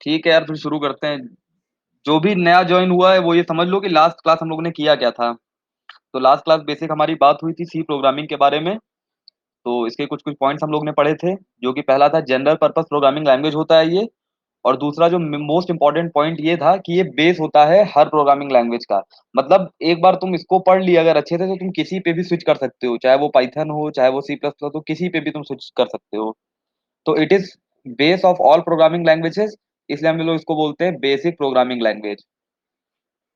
ठीक है यार, फिर शुरू करते हैं। जो भी नया ज्वाइन हुआ है वो ये समझ लो कि लास्ट क्लास हम लोगों ने किया क्या था। तो लास्ट क्लास बेसिक हमारी बात हुई थी सी प्रोग्रामिंग के बारे में। तो इसके कुछ कुछ पॉइंट्स हम लोग ने पढ़े थे, जो कि पहला था जनरल पर्पस प्रोग्रामिंग लैंग्वेज होता है ये। और दूसरा जो मोस्ट इंपॉर्टेंट पॉइंट ये था कि ये बेस होता है हर प्रोग्रामिंग लैंग्वेज का। मतलब एक बार तुम इसको पढ़ लिया अगर अच्छे से, तो तुम किसी पे भी स्विच कर सकते हो, चाहे वो पाइथन हो चाहे वो सी प्लस प्लस हो, किसी पे भी तुम स्विच कर सकते हो। तो it is base of all programming languages, इसलिए हम लोग इसको बोलते हैं बेसिक प्रोग्रामिंग लैंग्वेज।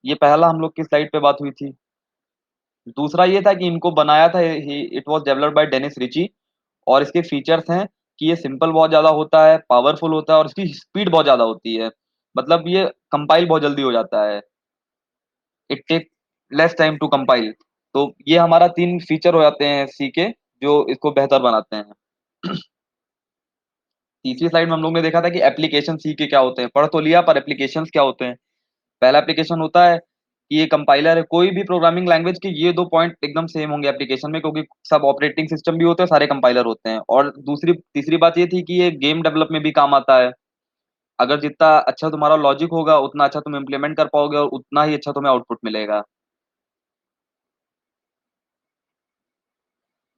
ये पहला हम लोग की स्लाइड पे बात हुई थी। दूसरा ये था कि इनको बनाया था, it was developed by Dennis Ritchie. और इसके फीचर्स हैं कि ये सिंपल बहुत ज्यादा होता है, पावरफुल होता है और इसकी स्पीड बहुत ज्यादा होती है। मतलब ये कंपाइल बहुत जल्दी हो जाता है। It take less time to compile. तो ये हमारा तीन फीचर हो जाते हैं सी के, जो इसको बेहतर बनाते हैं। तीसरी स्लाइड में हम लोग ने देखा था कि एप्लीकेशन सी के क्या होते हैं। पढ़ तो लिया, पर एप्लीकेशंस क्या होते हैं। पहला एप्लीकेशन होता है कि ये कंपाइलर है। कोई भी प्रोग्रामिंग लैंग्वेज के ये दो पॉइंट एकदम सेम होंगे एप्लीकेशन में, क्योंकि सब ऑपरेटिंग सिस्टम भी होते हैं, सारे कंपाइलर होते हैं। और दूसरी तीसरी बात ये थी कि ये गेम डेवलप में भी काम आता है। अगर जितना अच्छा तुम्हारा लॉजिक होगा उतना अच्छा तुम इम्प्लीमेंट कर पाओगे और उतना ही अच्छा तुम्हें आउटपुट मिलेगा।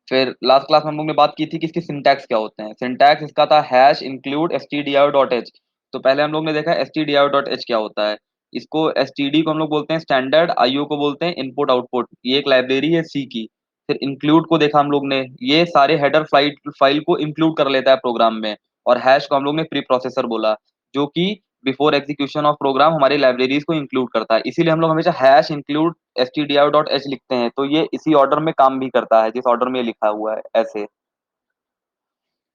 फिर लास्ट क्लास में हम लोग ने बात की थी कि इसके सिंटैक्स क्या होते हैं। सिंटैक्स इसका था हैश इंक्लूड stdio.h। तो पहले हम लोग ने देखा stdio.h क्या होता है। इसको std को हम लोग बोलते हैं स्टैंडर्ड, io को बोलते हैं इनपुट आउटपुट, ये एक लाइब्रेरी है सी की। फिर इंक्लूड को देखा हम लोग ने, ये सारे हेडर फाइल को इंक्लूड कर लेता है प्रोग्राम में। और हैश को हम लोग ने प्री प्रोसेसर बोला, जो कि बिफोर एग्जीक्यूशन ऑफ प्रोग्राम हमारी लाइब्रेरीज को इंक्लूड करता है। इसीलिए हम लोग हमेशा हैश इंक्लूड stdio.h लिखते हैं। तो ये इसी ऑर्डर में काम भी करता है जिस ऑर्डर में ये लिखा हुआ है, ऐसे।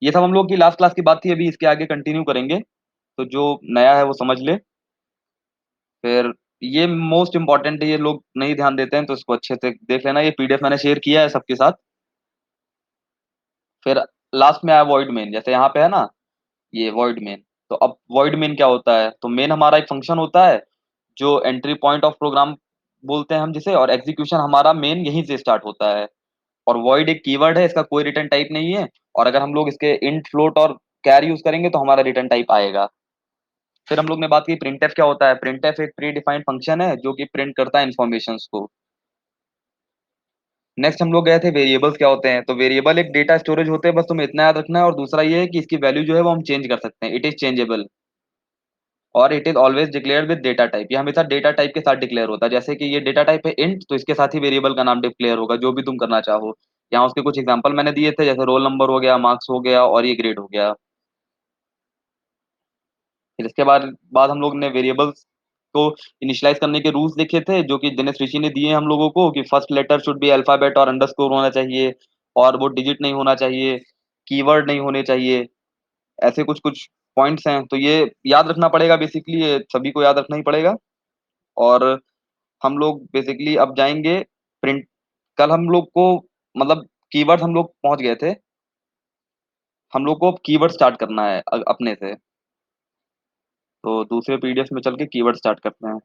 ये सब हम लोग की लास्ट क्लास की बात थी, अभी इसके आगे कंटिन्यू करेंगे। तो जो नया है वो समझ ले। फिर ये मोस्ट इंपॉर्टेंट है, ये लोग नहीं ध्यान देते हैं, तो इसको अच्छे से देख लेना। ये पीडीएफ मैंने शेयर किया है सबके साथ। फिर लास्ट में आया वॉइड मेन, जैसे यहाँ पे है ना, ये वॉइड मेन। तो अब वॉइड मेन क्या होता है। तो मेन हमारा एक फंक्शन होता है जो एंट्री पॉइंट ऑफ प्रोग्राम बोलते हैं हम जिसे, और एग्जीक्यूशन हमारा मेन यहीं से स्टार्ट होता है। और वॉइड एक कीवर्ड है, इसका कोई रिटर्न टाइप नहीं है। और अगर हम लोग इसके इंट, फ्लोट और कैर यूज करेंगे तो हमारा रिटर्न टाइप आएगा। फिर हम लोग ने बात की प्रिंटफ क्या होता है। प्रिंटफ एक प्री डिफाइंड फंक्शन है जो कि प्रिंट करता है इन्फॉर्मेशन को। नेक्स्ट हम लोग गए थे वेरिएबल्स क्या होते हैं। तो वेरिएबल एक डेटा स्टोरेज होते हैं, बस तुम्हें इतना याद रखना है। और दूसरा ये है कि इसकी वैल्यू जो है वो हम चेंज कर सकते हैं, इट इज चेंजेबल। और it is always declared with data type, ये हमेशा डेटा टाइप के साथ डिक्लेयर होता है। जैसे कि ये डेटा टाइप है इंट, तो इसके साथ ही वेरिएबल का नाम डिक्लेयर होगा जो भी तुम करना चाहो। यहाँ उसके कुछ एग्जांपल मैंने दिए थे, जैसे रोल नंबर हो गया, मार्क्स हो गया और ये ग्रेड हो गया। फिर इसके बाद हम लोग ने वेरिएबल्स को इनिशियलाइज करने के रूल्स देखे थे, जो कि दिनेश ऋषि ने दिए हम लोगों को, कि first letter should be alphabet और अंडरस्कोर होना चाहिए। और वो डिजिट नहीं होना चाहिए, कीवर्ड नहीं होने चाहिए। ऐसे कुछ कुछ पॉइंट्स हैं, तो ये याद रखना पड़ेगा। बेसिकली ये सभी को याद रखना ही पड़ेगा। और हम लोग बेसिकली अब जाएंगे प्रिंट। कल हम लोग को, मतलब कीवर्ड हम लोग पहुंच गए थे। हम लोग को अब कीवर्ड स्टार्ट करना है अपने से। तो दूसरे पीडीएफ में चल के कीवर्ड स्टार्ट करते हैं।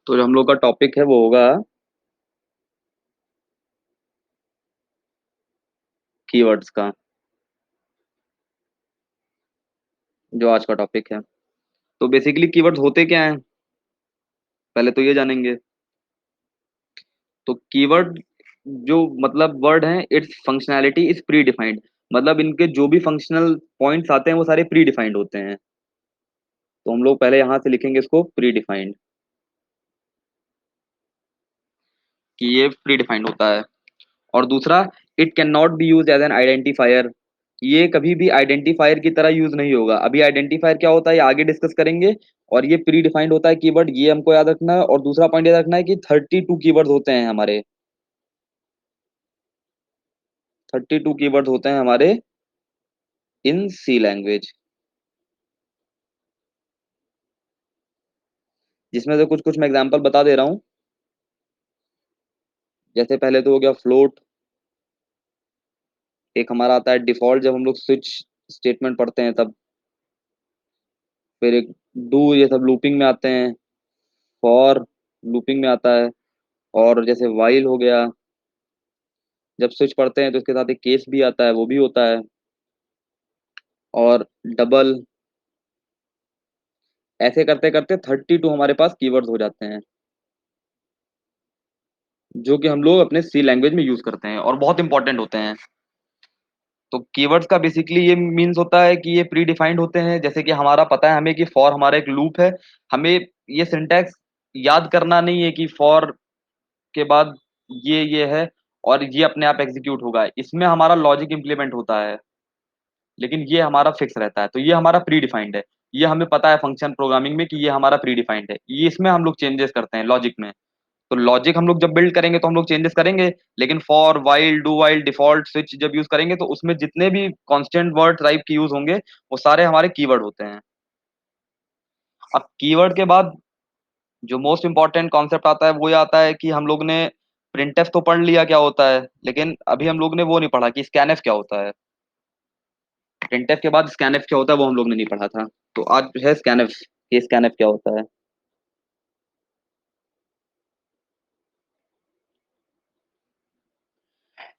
तो जो हम लोग का टॉपिक है वो होगा कीवर्ड्स का, जो आज का टॉपिक है। तो बेसिकली कीवर्ड्स होते क्या हैं, पहले तो ये जानेंगे। तो कीवर्ड जो मतलब वर्ड है, it's functionality is pre defined. मतलब इनके जो भी फंक्शनल पॉइंट्स आते हैं वो सारे प्री डिफाइंड होते हैं। तो हम लोग पहले यहां से लिखेंगे इसको प्री डिफाइंड, कि ये प्री डिफाइंड होता है। और दूसरा, it can not be use as an identifier. ये कभी भी आइडेंटिफायर की तरह यूज नहीं होगा। अभी आइडेंटिफायर क्या होता है ये आगे डिस्कस करेंगे। और ये प्री डिफाइंड होता है कीवर्ड, ये हमको याद रखना है। और दूसरा पॉइंट याद रखना है कि 32 कीवर्ड होते हैं हमारे। 32 कीवर्ड होते हैं हमारे इन सी लैंग्वेज, जिसमें से कुछ कुछ मैं एग्जांपल बता दे रहा हूँ। जैसे पहले तो हो गया फ्लोट, एक हमारा आता है डिफॉल्ट जब हम लोग स्विच स्टेटमेंट पढ़ते हैं तब, फिर एक डू, ये सब लूपिंग में आते हैं, फॉर लूपिंग में आता है, और जैसे वाइल हो गया, जब स्विच पढ़ते हैं तो इसके साथ एक केस भी आता है, वो भी होता है, और डबल। ऐसे करते करते 32 हमारे पास कीवर्ड्स हो जाते हैं, जो कि हम लोग अपने सी लैंग्वेज में यूज करते हैं और बहुत इंपॉर्टेंट होते हैं। तो कीवर्ड्स का बेसिकली ये मीन्स होता है कि ये प्री डिफाइंड होते हैं, जैसे कि हमारा पता है हमें कि फॉर हमारा एक लूप है, हमें ये सिंटैक्स याद करना नहीं है कि फॉर के बाद ये है और ये अपने आप एग्जीक्यूट होगा, इसमें हमारा लॉजिक इंप्लीमेंट होता है, लेकिन ये हमारा फिक्स रहता है, तो ये हमारा प्री डिफाइंड है। ये हमें पता है फंक्शन प्रोग्रामिंग में कि ये हमारा प्री डिफाइंड है, ये इसमें हम लोग चेंजेस करते हैं लॉजिक में। तो लॉजिक हम लोग जब बिल्ड करेंगे तो हम लोग चेंजेस करेंगे, लेकिन for while do while default switch जब यूज करेंगे तो उसमें जितने भी कांस्टेंट वर्ड टाइप के यूज होंगे वो सारे हमारे कीवर्ड होते हैं। अब कीवर्ड के बाद जो मोस्ट इंपॉर्टेंट कॉन्सेप्ट आता है वो ये आता है कि हम लोग ने प्रिंटफ तो पढ़ लिया क्या होता है, लेकिन अभी हम लोग ने वो नहीं पढ़ा कि स्कैनफ क्या होता है। प्रिंटफ के बाद स्कैनफ क्या होता है वो हम लोग ने नहीं पढ़ा था, तो आज है स्कैनफ, कि स्कैनफ क्या होता है।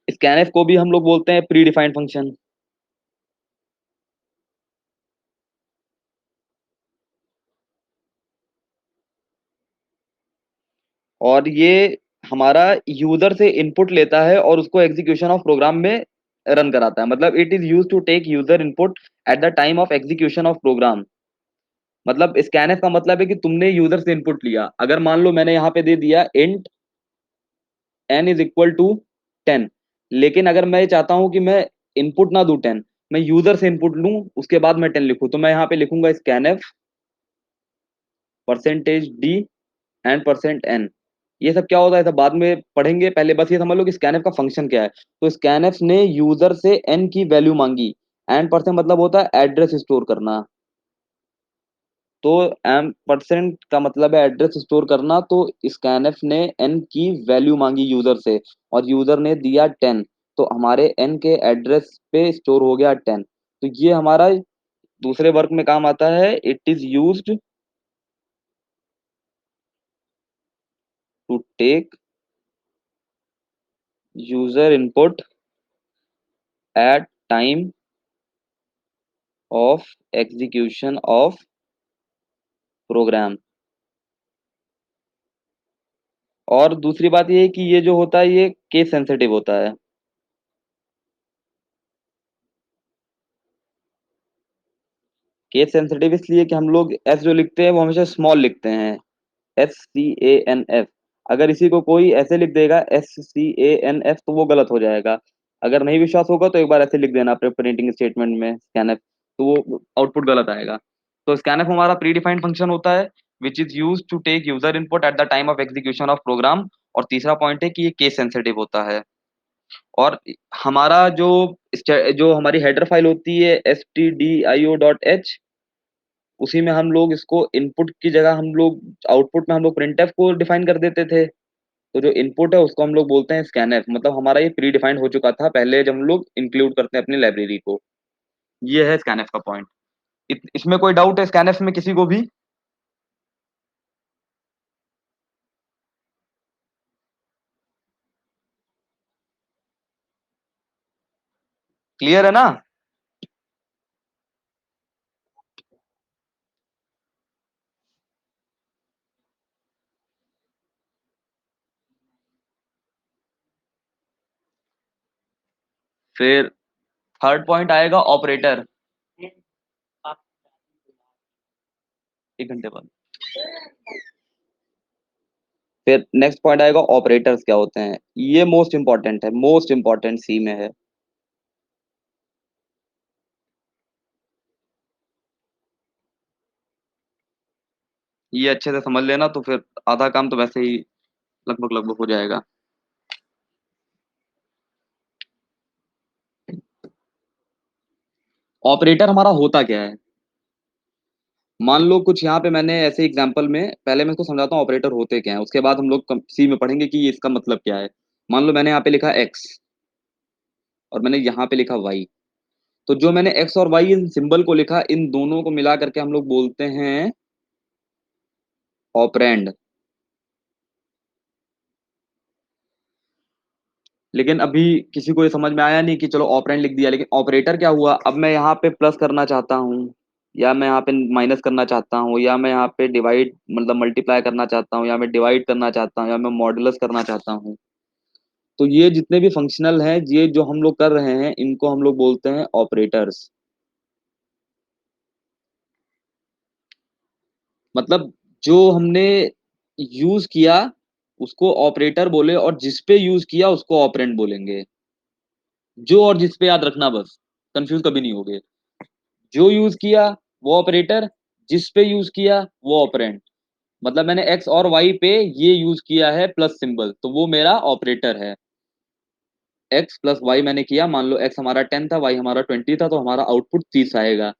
स्कैनफ को भी हम लोग बोलते हैं प्री डिफाइंड फंक्शन। और ये हमारा यूजर से इनपुट लेता है और उसको एग्जीक्यूशन ऑफ प्रोग्राम में रन कराता है, मतलब it is use to take user input at the time of execution of program. मतलब स्कैनफ का मतलब है कि तुमने यूजर से इनपुट लिया, अगर मान लो मैंने यहाँ पे दे दिया int n is equal to 10, लेकिन अगर मैं चाहता हूं कि मैं इनपुट ना दूं 10, मैं यूजर से इनपुट लूं उसके बाद मैं 10 लिखूं, तो मैं यहाँ पे लिखूंगा scanf percentage D and percent N. ये सब क्या होता है सब बाद में पढ़ेंगे, पहले बस ये समझ लो कि स्कैनफ का फंक्शन क्या है। तो स्कैनफ ने यूजर से एन की वैल्यू मांगी, एन परसेंट मतलब होता है एड्रेस स्टोर करना, तो एम परसेंट का मतलब है एड्रेस स्टोर करना, तो स्कैनफ ने एन की वैल्यू मांगी यूजर से और यूजर ने दिया 10, तो हमारे एन के एड्रेस पे स्टोर हो गया 10। तो ये हमारा दूसरे वर्क में काम आता है, it is used to take user input at time of execution of program. और दूसरी बात ये है कि ये जो होता है ये केस सेंसिटिव होता है। केस सेंसिटिव इसलिए कि हम लोग एस जो लिखते हैं वो हमेशा स्मॉल लिखते हैं, SCANF। अगर इसी को कोई ऐसे लिख देगा SCANF तो वो गलत हो जाएगा। अगर नहीं विश्वास होगा तो एक बार ऐसे लिख देना अपने प्रिंटिंग स्टेटमेंट में स्कैनफ, तो वो आउटपुट गलत आएगा। तो स्कैनफ हमारा प्री डिफाइंड फंक्शन होता है which is use to take user input at the time of execution of program. और तीसरा पॉइंट है कि ये केस सेंसिटिव होता है। और हमारा जो हमारी हेडर फाइल होती है stdio.h, उसी में हम लोग इसको इनपुट की जगह हम लोग आउटपुट में हम लोग प्रिंटफ को डिफाइन कर देते थे। तो जो इनपुट है उसको हम लोग बोलते हैं स्कैनफ, मतलब हमारा ये प्री डिफाइंड हो चुका था पहले जब हम लोग इंक्लूड करते हैं अपनी लाइब्रेरी को। ये है स्कैनफ का पॉइंट। इसमें कोई डाउट है स्कैनफ में किसी को भी? क्लियर है ना? फिर थर्ड पॉइंट आएगा ऑपरेटर। 1 घंटे बाद। फिर नेक्स्ट पॉइंट आएगा ऑपरेटर्स क्या होते हैं, ये मोस्ट इंपॉर्टेंट है, मोस्ट इंपॉर्टेंट सी में है। ये अच्छे से समझ लेना तो फिर आधा काम तो वैसे ही लगभग लगभग हो जाएगा। ऑपरेटर हमारा होता क्या है? मान लो कुछ यहाँ पे मैंने ऐसे एग्जांपल में, पहले मैं इसको समझाता हूँ ऑपरेटर होते क्या हैं, उसके बाद हम लोग सी में पढ़ेंगे कि ये इसका मतलब क्या है। मान लो मैंने यहाँ पे लिखा एक्स और मैंने यहाँ पे लिखा वाई। तो जो मैंने एक्स और वाई इन सिंबल को लिखा, इन दोनों को मिला करके हम लोग बोलते हैं ऑपरेंड। लेकिन अभी किसी को ये समझ में आया नहीं कि चलो ऑपरेंड लिख दिया, लेकिन ऑपरेटर क्या हुआ? अब मैं यहाँ पे प्लस करना चाहता हूँ, या मैं यहाँ पे माइनस करना चाहता हूँ, या मैं यहाँ पे डिवाइड मतलब मल्टीप्लाई करना चाहता हूँ, या मैं डिवाइड करना चाहता हूँ, या मैं मॉडुलस करना चाहता हूँ। तो ये जितने भी फंक्शनल हैं, ये जो हम लोग कर रहे हैं, इनको हम लोग बोलते हैं ऑपरेटर्स। मतलब जो हमने यूज किया उसको ऑपरेटर बोले, और जिस पे यूज किया उसको ऑपरेंड बोलेंगे। जो और जिस पे याद रखना, बस कंफ्यूज कभी नहीं होगे। जो यूज किया वो ऑपरेटर, जिस पे यूज किया वो ऑपरेंड। मतलब मैंने एक्स और वाई पे ये यूज किया है प्लस सिंबल, तो वो मेरा ऑपरेटर है। एक्स प्लस वाई मैंने किया, मान लो एक्स हमारा 10 था, वाई हमारा 20 था, तो हमारा आउटपुट 30 आएगा।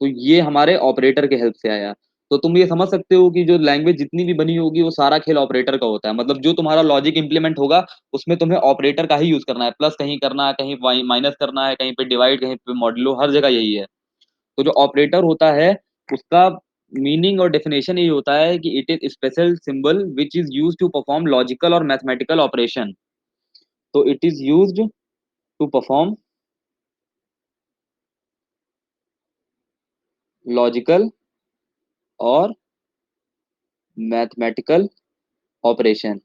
तो ये हमारे ऑपरेटर के हेल्प से आया। तो तुम ये समझ सकते हो कि जो लैंग्वेज जितनी भी बनी होगी वो सारा खेल ऑपरेटर का होता है। मतलब जो तुम्हारा लॉजिक इंप्लीमेंट होगा उसमें तुम्हें ऑपरेटर का ही यूज करना है। प्लस कहीं करना है, कहीं माइनस करना है, कहीं पे डिवाइड, कहीं पे मॉड्यूलो, हर जगह यही है। तो जो ऑपरेटर होता है उसका मीनिंग और डेफिनेशन यही होता है कि it is special symbol which is use to perform logical और मैथमेटिकल ऑपरेशन। तो it is used to perform logical और मैथमेटिकल ऑपरेशन,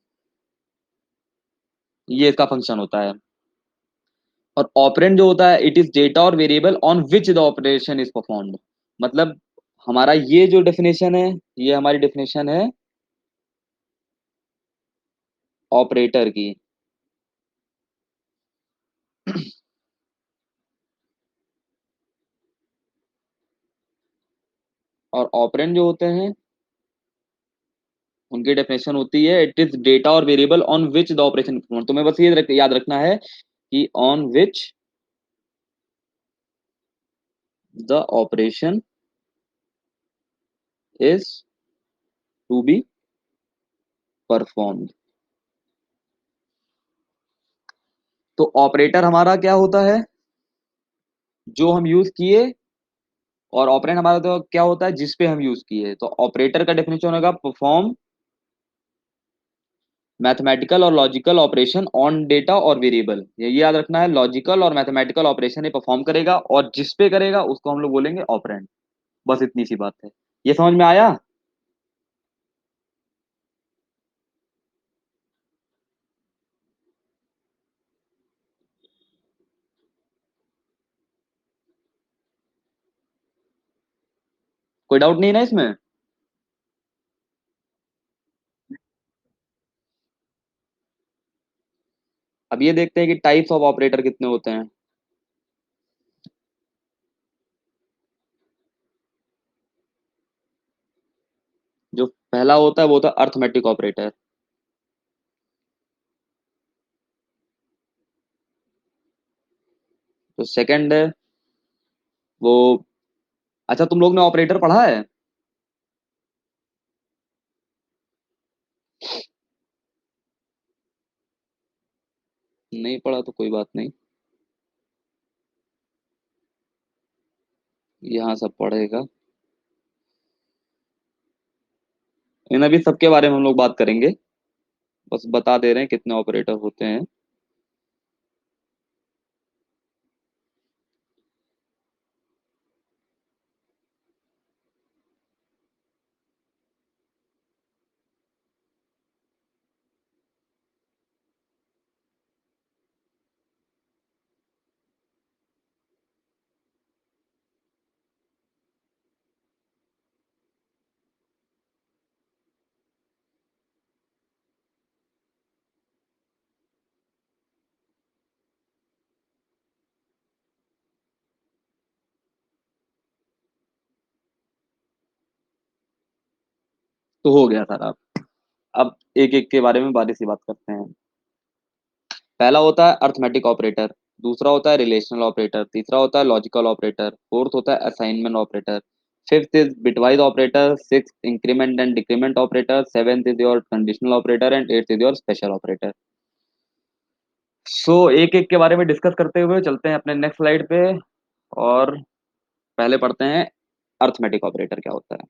ये इसका फंक्शन होता है। और ऑपरेंड जो होता है, इट इज डेटा और variable on which the operation is performed. मतलब हमारा ये जो डेफिनेशन है, ये हमारी डेफिनेशन है ऑपरेटर की। और ऑपरेंड जो होते हैं उनकी डेफिनेशन होती है इट इज डेटा और variable on which the operation perform. तुम्हें बस ये याद रखना है कि on which the operation is to be performed. तो ऑपरेटर हमारा क्या होता है? जो हम यूज किए। और ऑपरेंड हमारा तो क्या होता है? जिस पे हम यूज किए। तो ऑपरेटर का डेफिनेशन होगा परफॉर्म मैथमेटिकल और लॉजिकल ऑपरेशन ऑन डेटा और वेरिएबल। ये याद रखना है, लॉजिकल और मैथमेटिकल ऑपरेशन ये परफॉर्म करेगा, और जिस पे करेगा उसको हम लोग बोलेंगे ऑपरेंड। बस इतनी सी बात है। ये समझ में आया? कोई डाउट नहीं है ना इसमें? अब ये देखते हैं कि टाइप्स ऑफ ऑपरेटर कितने होते हैं। जो पहला होता है वो होता है अर्थमेटिक ऑपरेटर। जो सेकंड है वो, अच्छा तुम लोग ने ऑपरेटर पढ़ा है? नहीं पढ़ा तो कोई बात नहीं, यहाँ सब पढ़ेगा। इन अभी सबके बारे में हम लोग बात करेंगे, बस बता दे रहे हैं कितने ऑपरेटर होते हैं। तो हो गया सर। अब एक एक के बारे में बारी सी बात करते हैं। पहला होता है अर्थमेटिक ऑपरेटर। दूसरा होता है रिलेशनल ऑपरेटर, तीसरा होता है लॉजिकल ऑपरेटर, फोर्थ होता है assignment operator, fifth is bitwise operator, six increment and decrement operator, seventh is your conditional operator and eighth is your special operator. So एक एक के बारे में डिस्कस करते हुए चलते हैं अपने नेक्स्ट स्लाइड पे। और पहले पढ़ते हैं अर्थमेटिक ऑपरेटर क्या होता है।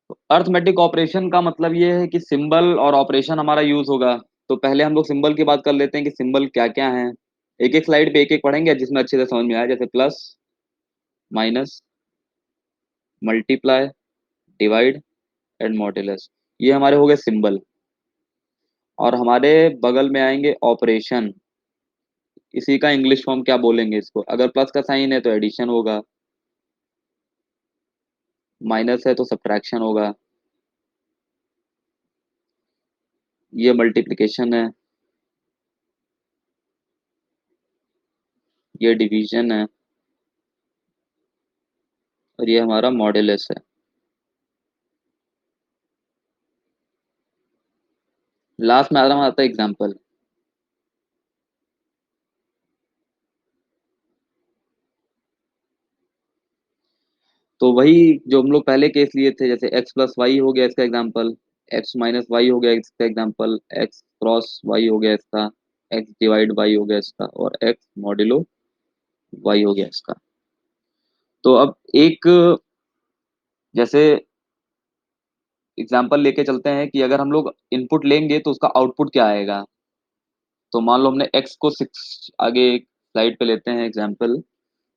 तो अर्थमेटिक ऑपरेशन का मतलब ये है कि सिंबल और ऑपरेशन हमारा यूज होगा। तो पहले हम लोग सिंबल की बात कर लेते हैं कि सिंबल क्या क्या है। एक एक स्लाइड पे एक एक पढ़ेंगे जिसमें अच्छे से समझ में आए, जैसे plus, minus, multiply, divide and modulus. ये हमारे हो गए सिंबल। और हमारे बगल में आएंगे ऑपरेशन। इसी का इंग्लिश फॉर्म क्या बोलेंगे इसको? अगर प्लस का साइन है तो एडिशन होगा, माइनस है तो सब्ट्रैक्शन होगा, ये मल्टीप्लिकेशन है, ये डिवीजन है, और ये हमारा मॉड्यूलस है। लास्ट में आराम आता है एग्जाम्पल। तो वही जो हम लोग पहले केस लिए थे, जैसे एक्स प्लस वाई हो गया इसका एग्जाम्पल, एक्स माइनस वाई हो गया इसका एग्जाम्पल, एक्स क्रॉस वाई हो गया इसका, एक्स डिवाइड वाई हो गया इसका, और एक्स मॉड्यूलो वाई हो गया इसका। तो अब एक जैसे एग्जाम्पल लेके चलते हैं कि अगर हम लोग इनपुट लेंगे तो उसका आउटपुट क्या आएगा। तो मान लो हमने एक्स को सिक्स, आगे एक स्लाइड पे लेते हैं एग्जाम्पल,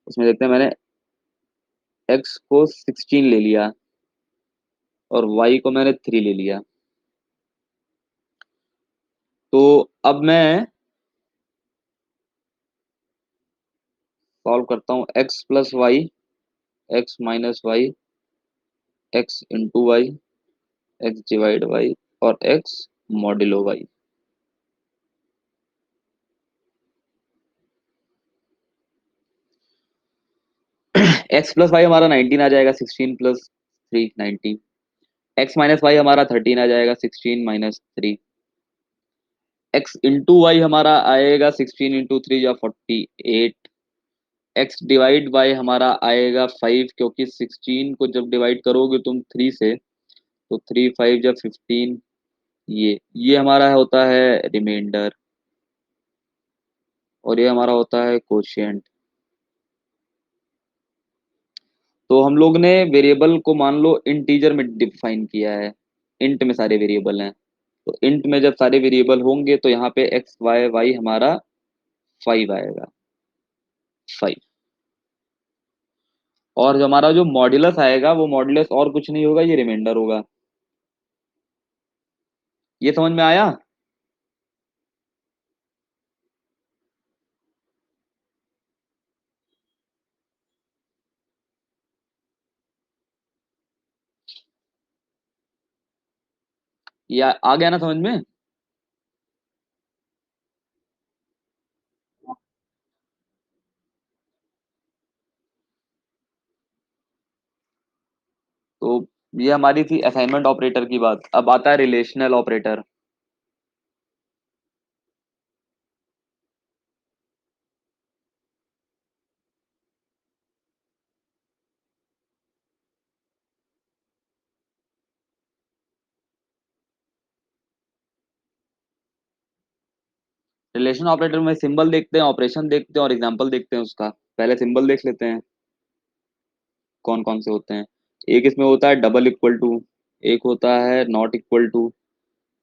उसमें देखते हैं मैंने एक्स को 16 ले लिया और वाई को मैंने 3 ले लिया। तो अब मैं सॉल्व करता हूँ, x plus y, x minus y, x into y, x divide y, और x modulo y. X plus y हमारा 19 आ जाएगा, 16 प्लस 3 19। एक्स माइनस वाई हमारा 13 आ जाएगा, 16 माइनस 3। एक्स इंटू वाई हमारा आएगा 16 इंटू 3 या 48। एक्स डिवाइड बाय हमारा आएगा 5, क्योंकि 16 को जब डिवाइड करोगे तुम 3 से, तो 3 5 जब 15। ये हमारा होता है रिमाइंडर, और ये हमारा होता है कोशिएंट। तो हम लोग ने वेरिएबल को मान लो इंटीजर में डिफाइन किया है, इंट में सारे वेरिएबल हैं। तो इंट में जब सारे वेरिएबल होंगे तो यहाँ पे एक्स वाई वाई हमारा 5 आएगा, 5। और जो हमारा जो मॉड्यूलस आएगा वो मॉड्यूलस और कुछ नहीं होगा, ये रिमाइंडर होगा। ये समझ में आया? या आ गया ना समझ में? तो ये हमारी थी असाइनमेंट ऑपरेटर की बात। अब आता है रिलेशनल ऑपरेटर। रिलेशन ऑपरेटर में सिंबल देखते हैं, ऑपरेशन देखते हैं और एग्जांपल देखते हैं उसका। पहले सिंबल देख लेते हैं कौन कौन से होते हैं। एक इसमें होता है डबल इक्वल टू, एक होता है नॉट इक्वल टू,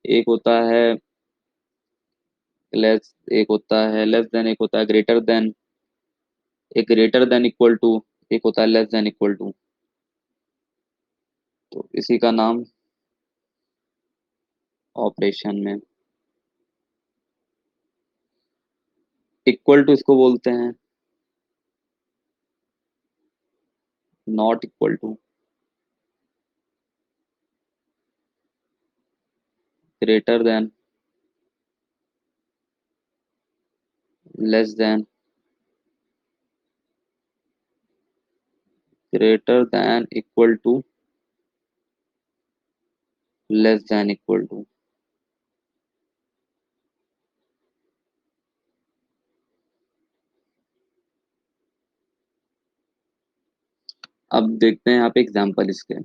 एक होता है लेस, एक होता है लेस देन, एक होता है ग्रेटर देन, एक ग्रेटर देन इक्वल टू, एक होता है लेस देन इक्वल टू। तो इसी का नाम ऑपरेशन में इक्वल टू इसको बोलते हैं, not equal to, greater than, less than, greater than equal to less than equal to. अब देखते हैं यहाँ पे एग्जांपल इसके।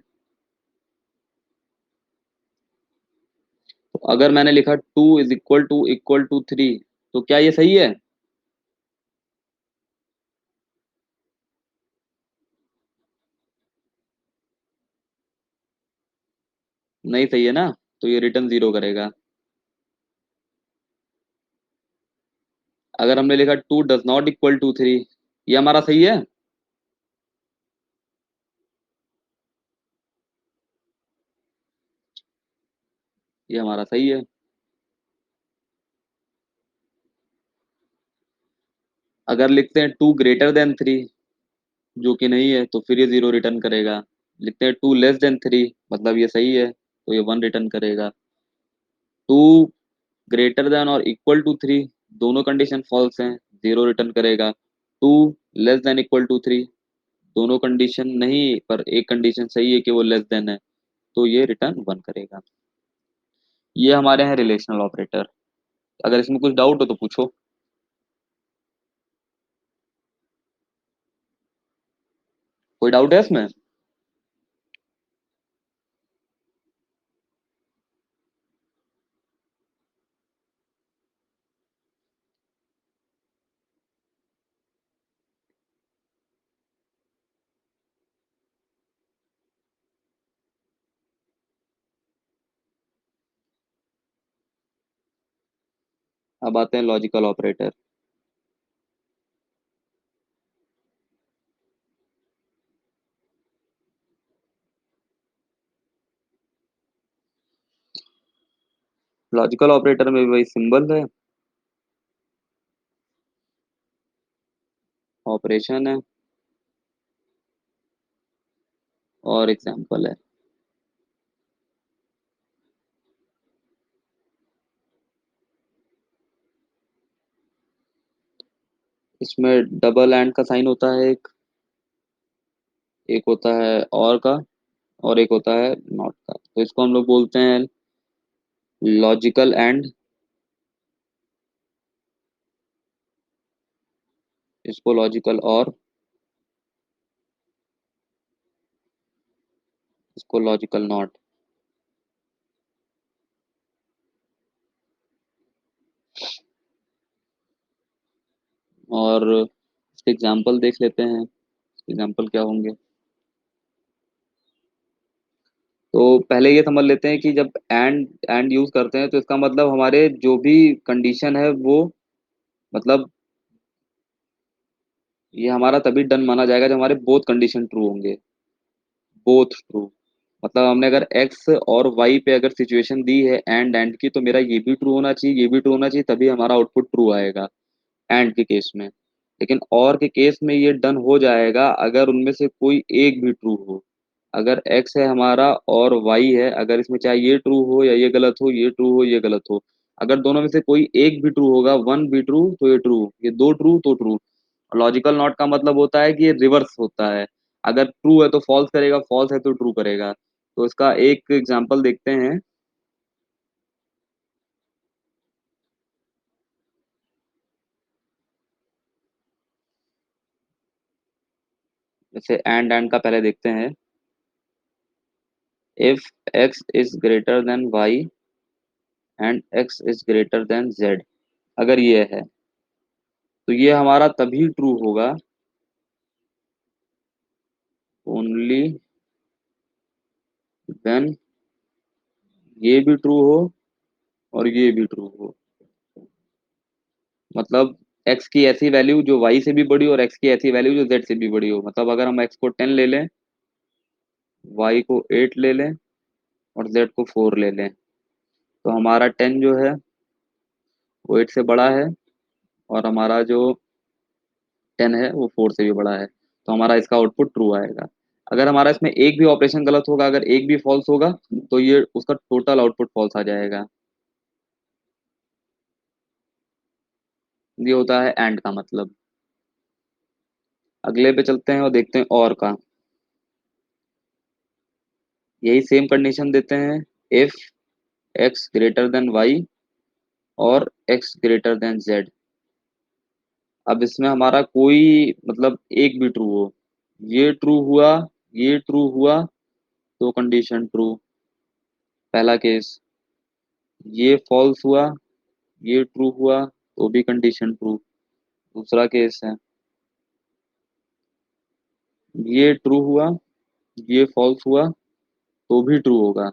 तो अगर मैंने लिखा 2 = 3, तो क्या ये सही है? नहीं सही है ना, तो ये रिटर्न 0 करेगा। अगर हमने लिखा 2 ≠ 3, ये हमारा सही है? ये हमारा सही है। अगर लिखते हैं 2 > 3, जो कि नहीं है, तो फिर ये 0 रिटर्न करेगा। लिखते हैं 2 <3, मतलब ये सही है, तो ये 1 रिटर्न करेगा। 2 <> 3 दोनों कंडीशन फॉल्स हैं, 0 रिटर्न करेगा। 2 < <3 दोनों कंडीशन नहीं, पर एक कंडीशन सही है कि वो लेस देन है, तो ये रिटर्न 1 करेगा। ये हमारे हैं रिलेशनल ऑपरेटर। अगर इसमें कुछ डाउट हो तो पूछो। कोई डाउट है इसमें? अब आते हैं लॉजिकल ऑपरेटर। लॉजिकल ऑपरेटर में भी वही सिंबल है, ऑपरेशन है, और एग्जाम्पल है। इसमें डबल एंड का साइन होता है, एक होता है और का, और एक होता है नॉट का। तो इसको हम लोग बोलते हैं लॉजिकल एंड, इसको लॉजिकल और, इसको लॉजिकल नॉट। और इसके एग्जाम्पल देख लेते हैं, एग्जाम्पल क्या होंगे। तो पहले ये समझ लेते हैं कि जब एंड यूज करते हैं, तो इसका मतलब हमारे जो भी कंडीशन है वो, मतलब ये हमारा तभी डन माना जाएगा जब हमारे बोथ कंडीशन ट्रू होंगे, बोथ ट्रू। मतलब हमने अगर एक्स और वाई पे अगर सिचुएशन दी है एंड की, तो मेरा ये भी ट्रू होना चाहिए, ये भी ट्रू होना चाहिए, तभी हमारा आउटपुट ट्रू आएगा एंड के केस में। लेकिन और के केस में ये डन हो जाएगा अगर उनमें से कोई एक भी ट्रू हो। अगर एक्स है हमारा और वाई है, अगर इसमें चाहे ये ट्रू हो या ये गलत हो, ये ट्रू हो ये गलत हो, अगर दोनों में से कोई एक भी ट्रू होगा, वन भी ट्रू तो ये ट्रू, ये दो ट्रू तो ट्रू। लॉजिकल नॉट का मतलब होता है कि ये रिवर्स होता है, अगर ट्रू है तो फॉल्स करेगा, फॉल्स है तो ट्रू करेगा। तो इसका एक एग्जांपल देखते हैं। जैसे एंड का पहले देखते हैं। If X is greater than Y and X is greater than Z, अगर ये है, तो ये हमारा तभी ट्रू होगा ओनली देन ये भी ट्रू हो और ये भी ट्रू हो। मतलब एक्स की ऐसी वैल्यू जो वाई से भी बड़ी हो और एक्स की ऐसी वैल्यू जो जेड से भी बड़ी हो। मतलब अगर हम एक्स को 10 ले लें, वाई को 8 ले लें और जेड को 4 ले लें, तो हमारा 10 जो है वो 8 से बड़ा है, और हमारा जो 10 है वो 4 से भी बड़ा है, तो हमारा इसका आउटपुट ट्रू आएगा। अगर हमारा इसमें एक भी ऑपरेशन गलत होगा, अगर एक भी फॉल्स होगा, तो ये उसका टोटल आउटपुट फॉल्स आ जाएगा। ये होता है एंड का मतलब। अगले पे चलते हैं और देखते हैं और का। यही सेम कंडीशन देते हैं, if X greater than Y और एक्स ग्रेटर देन जेड। अब इसमें हमारा कोई मतलब एक भी ट्रू हो, ये ट्रू हुआ, ये ट्रू हुआ, तो कंडीशन ट्रू, पहला केस। ये फॉल्स हुआ, ये ट्रू हुआ, तो भी कंडीशन ट्रू, दूसरा केस है। ये ट्रू हुआ, ये फॉल्स हुआ, तो भी ट्रू होगा।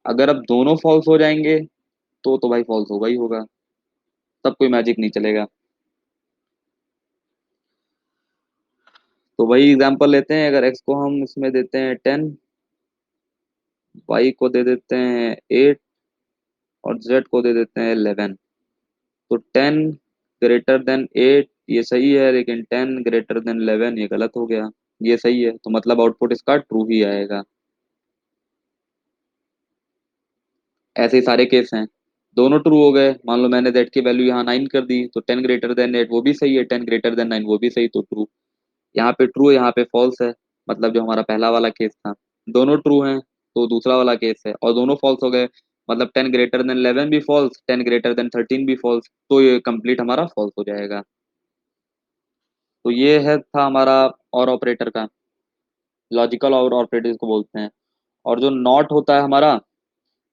अगर अब दोनों फॉल्स हो जाएंगे तो भाई फॉल्स होगा ही होगा, तब कोई मैजिक नहीं चलेगा। तो वही एग्जांपल लेते हैं, अगर एक्स को हम इसमें देते हैं 10, वाई को दे देते हैं 8 और जेड को दे देते हैं 11। तो 10 ग्रेटर देन 8 ये सही है, लेकिन 10 ग्रेटर देन 11 ये गलत हो गया। ये सही है, तो मतलब आउटपुट इसका ट्रू ही आएगा। ऐसे ही सारे केस हैं, दोनों ट्रू हो गए। मान लो मैंने जेड की वैल्यू यहाँ 9 कर दी, तो 10 ग्रेटर देन 8 वो भी सही है, 10 ग्रेटर देन 9 वो भी सही, तो ट्रू। यहाँ पे ट्रू है, यहाँ पे फॉल्स है, मतलब जो हमारा पहला वाला केस था। दोनों ट्रू हैं तो दूसरा वाला केस है, और दोनों फॉल्स हो गए, मतलब 10 ग्रेटर देन 11 भी फॉल्स, 10 ग्रेटर देन 13 भी फॉल्स, तो ये कंप्लीट हमारा फॉल्स हो जाएगा। तो ये है था हमारा और ऑपरेटर का, लॉजिकल और ऑपरेटर को बोलते हैं। और जो नॉट होता है हमारा,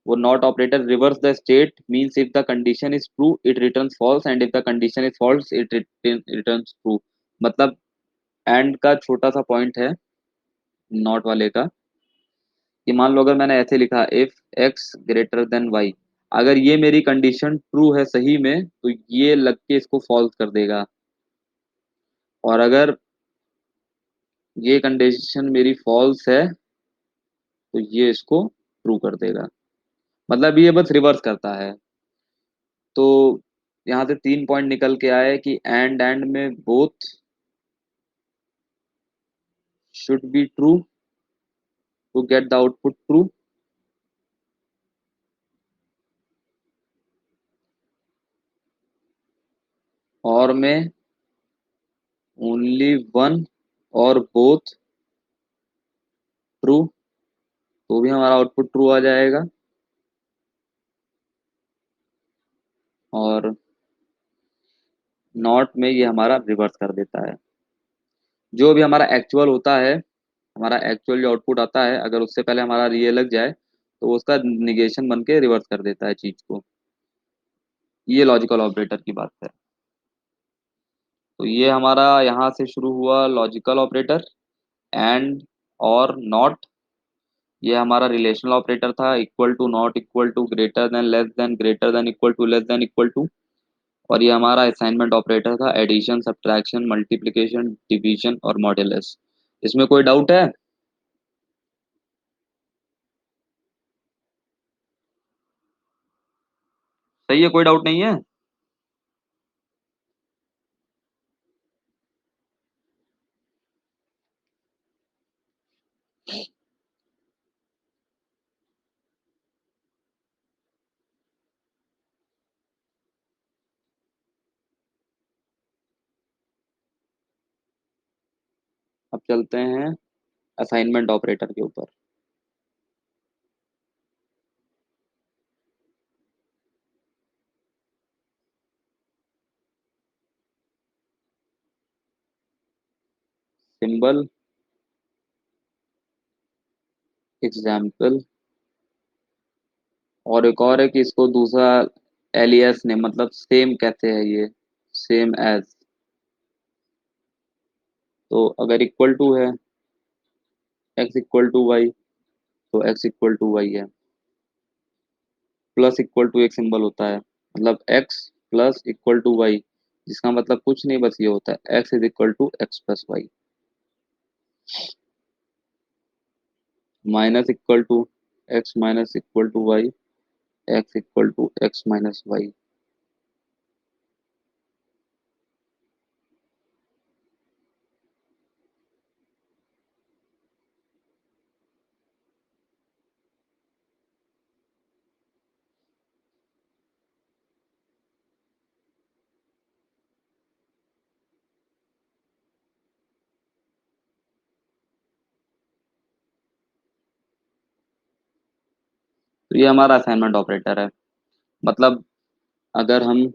वो not operator reverse the state, means if the condition is true it returns false and if the condition is false it returns true. मतलब एंड का छोटा सा पॉइंट है नॉट वाले का, कि मान लो अगर मैंने ऐसे लिखा if X greater than Y, अगर ये मेरी कंडीशन ट्रू है सही में, तो ये लग के इसको फॉल्स कर देगा। और अगर ये कंडीशन मेरी फॉल्स है, तो ये इसको ट्रू कर देगा। मतलब ये बस रिवर्स करता है। तो यहाँ से 3 पॉइंट निकल के आए कि एंड में both should be true to get the output true, or में only one or both true, तो भी हमारा आउटपुट ट्रू आ जाएगा। और नॉट में ये हमारा रिवर्स कर देता है। जो भी हमारा एक्चुअल होता है, हमारा एक्चुअल जो आउटपुट आता है, अगर उससे पहले हमारा रियल लग जाए, तो वो उसका निगेशन बन के रिवर्स कर देता है चीज को। ये लॉजिकल ऑपरेटर की बात है। तो ये हमारा यहाँ से शुरू हुआ logical operator, and or not. ये हमारा रिलेशनल ऑपरेटर था, equal to, not equal to, greater than, less than, greater than equal to, less than equal to. और ये हमारा असाइनमेंट ऑपरेटर था, एडिशन, सब्ट्रैक्शन, मल्टीप्लिकेशन, डिवीजन और मॉड्यूलस। इसमें कोई डाउट है? सही है, कोई डाउट नहीं है। अब चलते हैं असाइनमेंट ऑपरेटर के ऊपर। सिंबल, एग्जाम्पल, और एक और है कि इसको दूसरा एलियस ने, मतलब सेम कैसे है ये, सेम एज। तो अगर इक्वल टू है, एक्स इक्वल टू वाई, तो एक्स इक्वल टू वाई है। प्लस इक्वल टू एक सिंबल होता है, मतलब X plus equal to Y, जिसका मतलब कुछ नहीं, बस ये होता है X is equal to X plus Y. Minus equal to X minus equal to Y, X equal to X minus Y. तो ये हमारा असाइनमेंट ऑपरेटर है। मतलब अगर हम,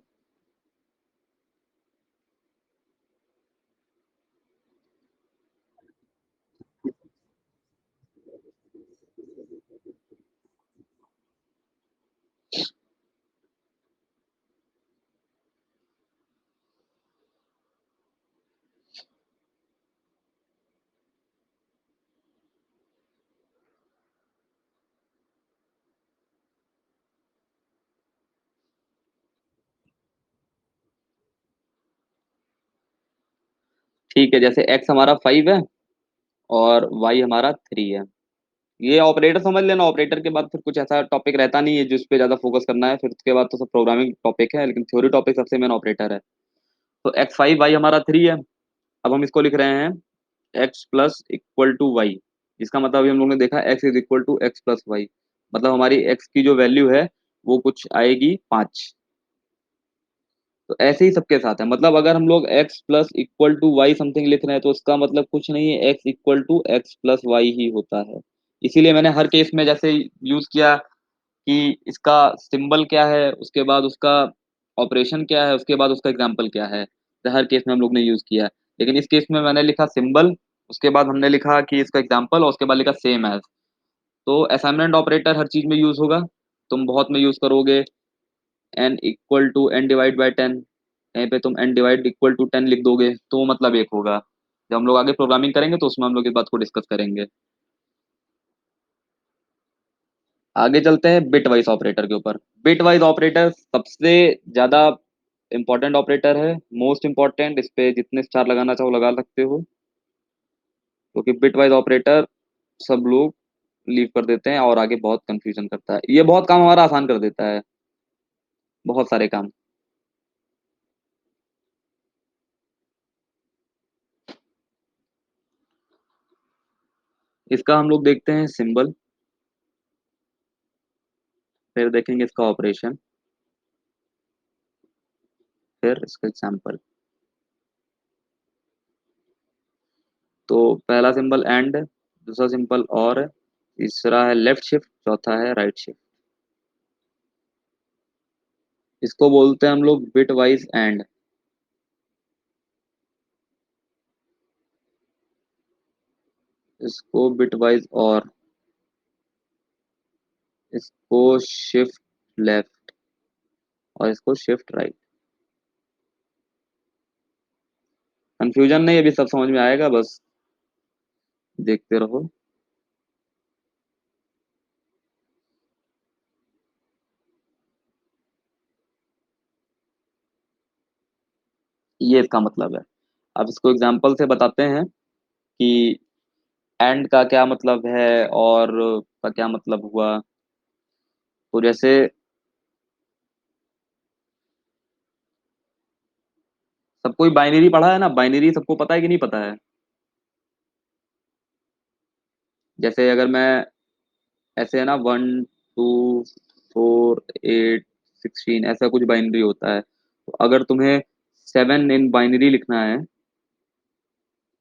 ठीक है, जैसे एक्स हमारा 5 है और वाई हमारा 3 है। ये ऑपरेटर समझ लेना, ऑपरेटर के बाद फिर कुछ ऐसा टॉपिक रहता नहीं है जिस पे ज्यादा फोकस करना है, फिर उसके बाद तो सब प्रोग्रामिंग टॉपिक है, लेकिन थ्योरी टॉपिक सबसे मेन ऑपरेटर है। तो x5 वाई हमारा 3 है। अब हम इसको लिख रहे हैं x plus equal to Y, जिसका मतलब अभी हम लोग ने देखा x is equal to X plus Y. मतलब हमारी x की जो वैल्यू है वो कुछ आएगी 5। तो ऐसे ही सबके साथ है, मतलब अगर हम लोग x plus equal to Y something लिख रहे हैं तो उसका मतलब कुछ नहीं है, x equal to X plus Y ही होता है। इसीलिए मैंने हर केस में जैसे यूज किया कि इसका सिंबल क्या है, उसके बाद उसका ऑपरेशन क्या है, उसके बाद उसका एग्जाम्पल क्या है, तो हर केस में हम लोग ने यूज किया। लेकिन इस केस में मैंने लिखा सिंबल, उसके बाद हमने लिखा कि इसका एग्जाम्पल, और उसके बाद लिखा सेम एज। तो असाइनमेंट ऑपरेटर हर चीज में यूज होगा। तुम बहुत में यूज करोगे n equal to n divide by 10, कहीं पे तुम n डिवाइड इक्वल टू 10 लिख दोगे तो वो मतलब एक होगा। जब हम लोग आगे प्रोग्रामिंग करेंगे तो उसमें हम लोग इस बात को डिस्कस करेंगे। आगे चलते हैं बिट वाइज ऑपरेटर के ऊपर। बिट वाइज ऑपरेटर सबसे ज्यादा इंपॉर्टेंट ऑपरेटर है, मोस्ट इंपॉर्टेंट। इस पे जितने स्टार लगाना चाहो लगा सकते हो, क्योंकि बिट वाइज ऑपरेटर सब लोग लीव कर देते हैं और आगे बहुत कंफ्यूजन करता है। ये बहुत काम हमारा आसान कर देता है, बहुत सारे काम। इसका हम लोग देखते हैं सिंबल, फिर देखेंगे इसका ऑपरेशन, फिर इसका एग्जाम्पल। तो पहला सिंबल एंड, दूसरा सिंबल और, तीसरा है लेफ्ट शिफ्ट, चौथा है राइट शिफ्ट। इसको बोलते हैं हम लोग बिट वाइज एंड। इसको बिट वाइज और, इसको शिफ्ट लेफ्ट, और इसको शिफ्ट राइट। कंफ्यूजन नहीं, अभी सब समझ में आएगा, बस देखते रहो। ये इसका मतलब है। अब इसको एग्जाम्पल से बताते हैं कि एंड का क्या मतलब है और का क्या मतलब हुआ। तो जैसे सब कोई बाइनरी पढ़ा है ना, बाइनरी सबको पता है कि नहीं पता है। जैसे अगर मैं, ऐसे है ना, 1 2 4 8 16, ऐसा कुछ बाइनरी होता है। तो अगर तुम्हें 7 इन बाइनरी लिखना है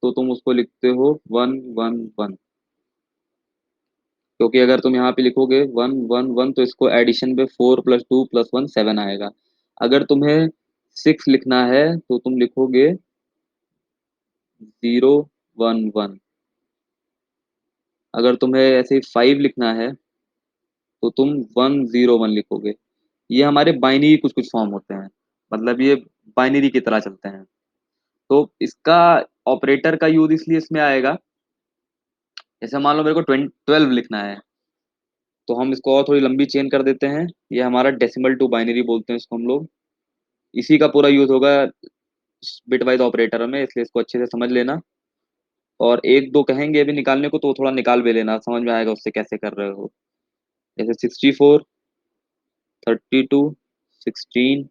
तो तुम उसको लिखते हो 1 1 1। क्योंकि अगर तुम यहाँ पे लिखोगे 1 1 1 तो इसको एडिशन पे 4 + 2 + 1 7 आएगा। अगर तुम्हें 6 लिखना है तो तुम लिखोगे 0 1 1। अगर तुम्हें ऐसे 5 लिखना है तो तुम 1 0 1 लिखोगे। ये हमारे बाइनरी कुछ कुछ फॉर्म होते हैं, मतलब ये बाइनरी की तरह चलते हैं। तो इसका ऑपरेटर का यूज इसलिए इसमें आएगा, जैसे मान लो मेरे को 12 लिखना है, तो हम इसको और थोड़ी लंबी चेन कर देते हैं। ये हमारा डेसिमल टू बाइनरी बोलते हैं इसको हम लोग। इसी का पूरा यूज होगा बिटवाइज ऑपरेटर में, इसलिए इसको अच्छे से समझ लेना। और एक दो कहेंगे अभी निकालने को तो थोड़ा निकाल भी लेना, समझ में आएगा उससे कैसे कर रहे हो। जैसे 64 32 16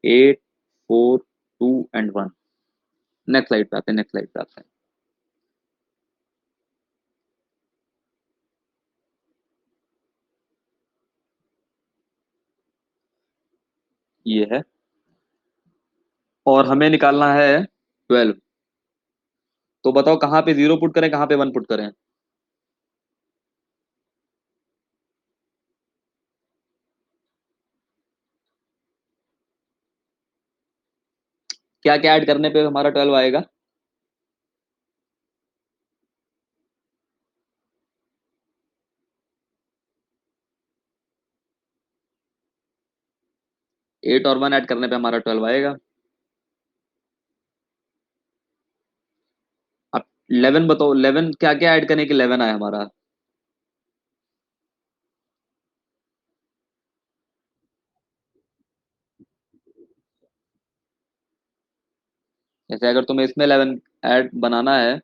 8 4 2 एंड 1। नेक्स्ट स्लाइड पे आते हैं, नेक्स्ट स्लाइड पे आते हैं। ये है, और हमें निकालना है 12। तो बताओ कहाँ पे 0 पुट करें, कहाँ पे 1 पुट करें। क्या क्या ऐड करने पे हमारा 12 आएगा? 8 और 1 ऐड करने पे हमारा 12 आएगा। अब 11 बताओ, 11 क्या क्या ऐड करने के 11 आया हमारा? जैसे अगर तुम्हें इसमें 11 ऐड बनाना है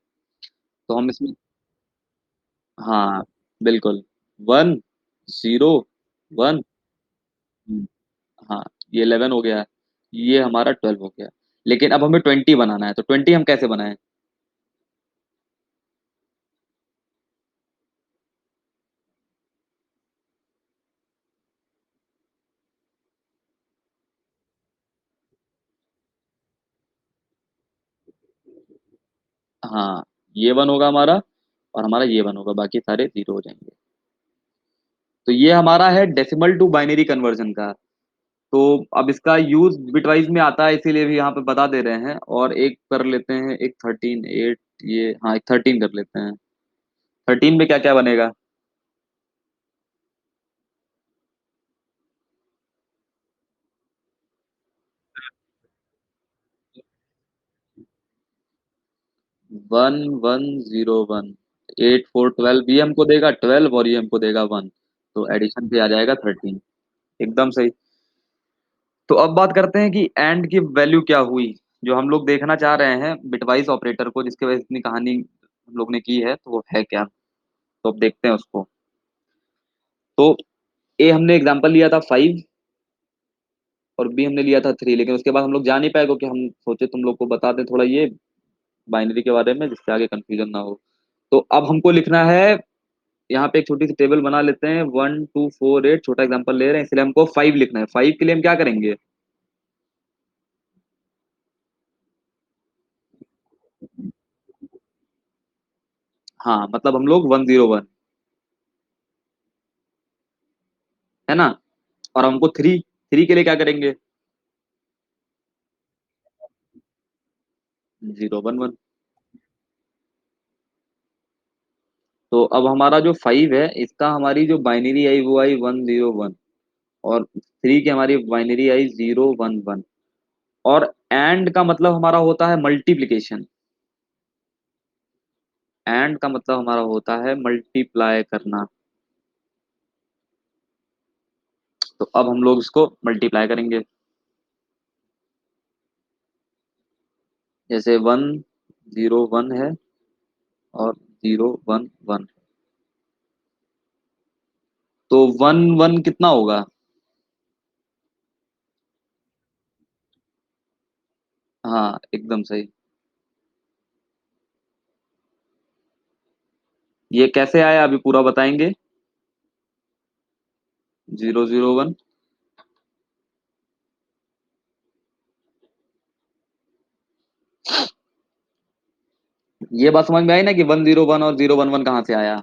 तो हम इसमें, हाँ बिल्कुल, 1 0 1। हाँ, ये 11 हो गया, ये हमारा 12 हो गया। लेकिन अब हमें 20 बनाना है, तो 20 हम कैसे बनाएं? हाँ, ये 1 होगा हमारा, और हमारा ये 1 होगा, बाकी सारे 0 हो जाएंगे। तो ये हमारा है डेसिमल टू बाइनरी कन्वर्जन का। तो अब इसका यूज बिटवाइज में आता है, इसीलिए भी यहाँ पे बता दे रहे हैं। और एक कर लेते हैं, एक 13 8, ये हाँ एक 13 कर लेते हैं। 13 में क्या क्या बनेगा? 1101। 8 4 12, ये हमको देगा 12 और ये हमको देगा 1। तो एडिशन पे आ जाएगा 13। एकदम सही। तो अब बात करते हैं कि एंड की वैल्यू क्या हुई। जो हम लोग देखना चाह रहे हैं बिटवाइज ऑपरेटर को, जिसके वजह से इतनी कहानी हम लोग ने की है, तो वो है क्या? तो अब देखते हैं उसको। तो ए हमने एग्जांपल लिया था 5, और बी हमने लिया था 3। लेकिन उसके बाद हम लोग जा नहीं पाए, क्योंकि हम सोचे तुम लोग को बता दें थोड़ा ये बाइनरी के बारे में, जिससे आगे कंफ्यूजन ना हो। तो अब हमको लिखना है, यहाँ पे एक छोटी सी टेबल बना लेते हैं। 1 2 4 8, छोटा एग्जांपल ले रहे हैं इसलिए हमको 5 लिखना है। 5 के लिए हम क्या करेंगे? हाँ, मतलब हम लोग 101, है ना? और हमको 3 के लिए क्या करेंगे? 0 1 1। तो अब हमारा जो 5 है, इसका हमारी जो बाइनरी आई वो आई 1 0 1, और 3 की हमारी बाइनरी आई 0 1 1। और एंड का मतलब हमारा होता है मल्टीप्लिकेशन। एंड का मतलब हमारा होता है मल्टीप्लाई करना। तो अब हम लोग इसको मल्टीप्लाई करेंगे। जैसे 1 0 1 है, और 0 1 1। तो 1 1 कितना होगा? हाँ एकदम सही। ये कैसे आया अभी पूरा बताएंगे? 0 0 1। ये बात समझ में आई ना कि 1 0 1 और 0 1 1 कहाँ से आया?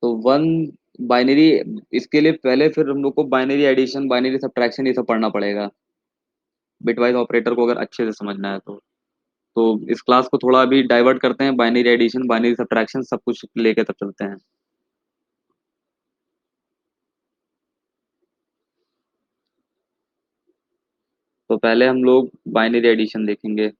तो 1 बाइनरी, इसके लिए पहले फिर हम लोग को बाइनरी एडिशन, बाइनरी सब्ट्रैक्शन, ये सब पढ़ना पड़ेगा बिटवाइज ऑपरेटर को, अगर अच्छे से समझना है तो इस क्लास को थोड़ा अभी डाइवर्ट करते हैं, बाइनरी एडिशन बाइनरी सब्ट्रैक्शन सब कुछ लेके तब चलते हैं। तो पहले हम लोग बाइनरी एडिशन देखेंगे।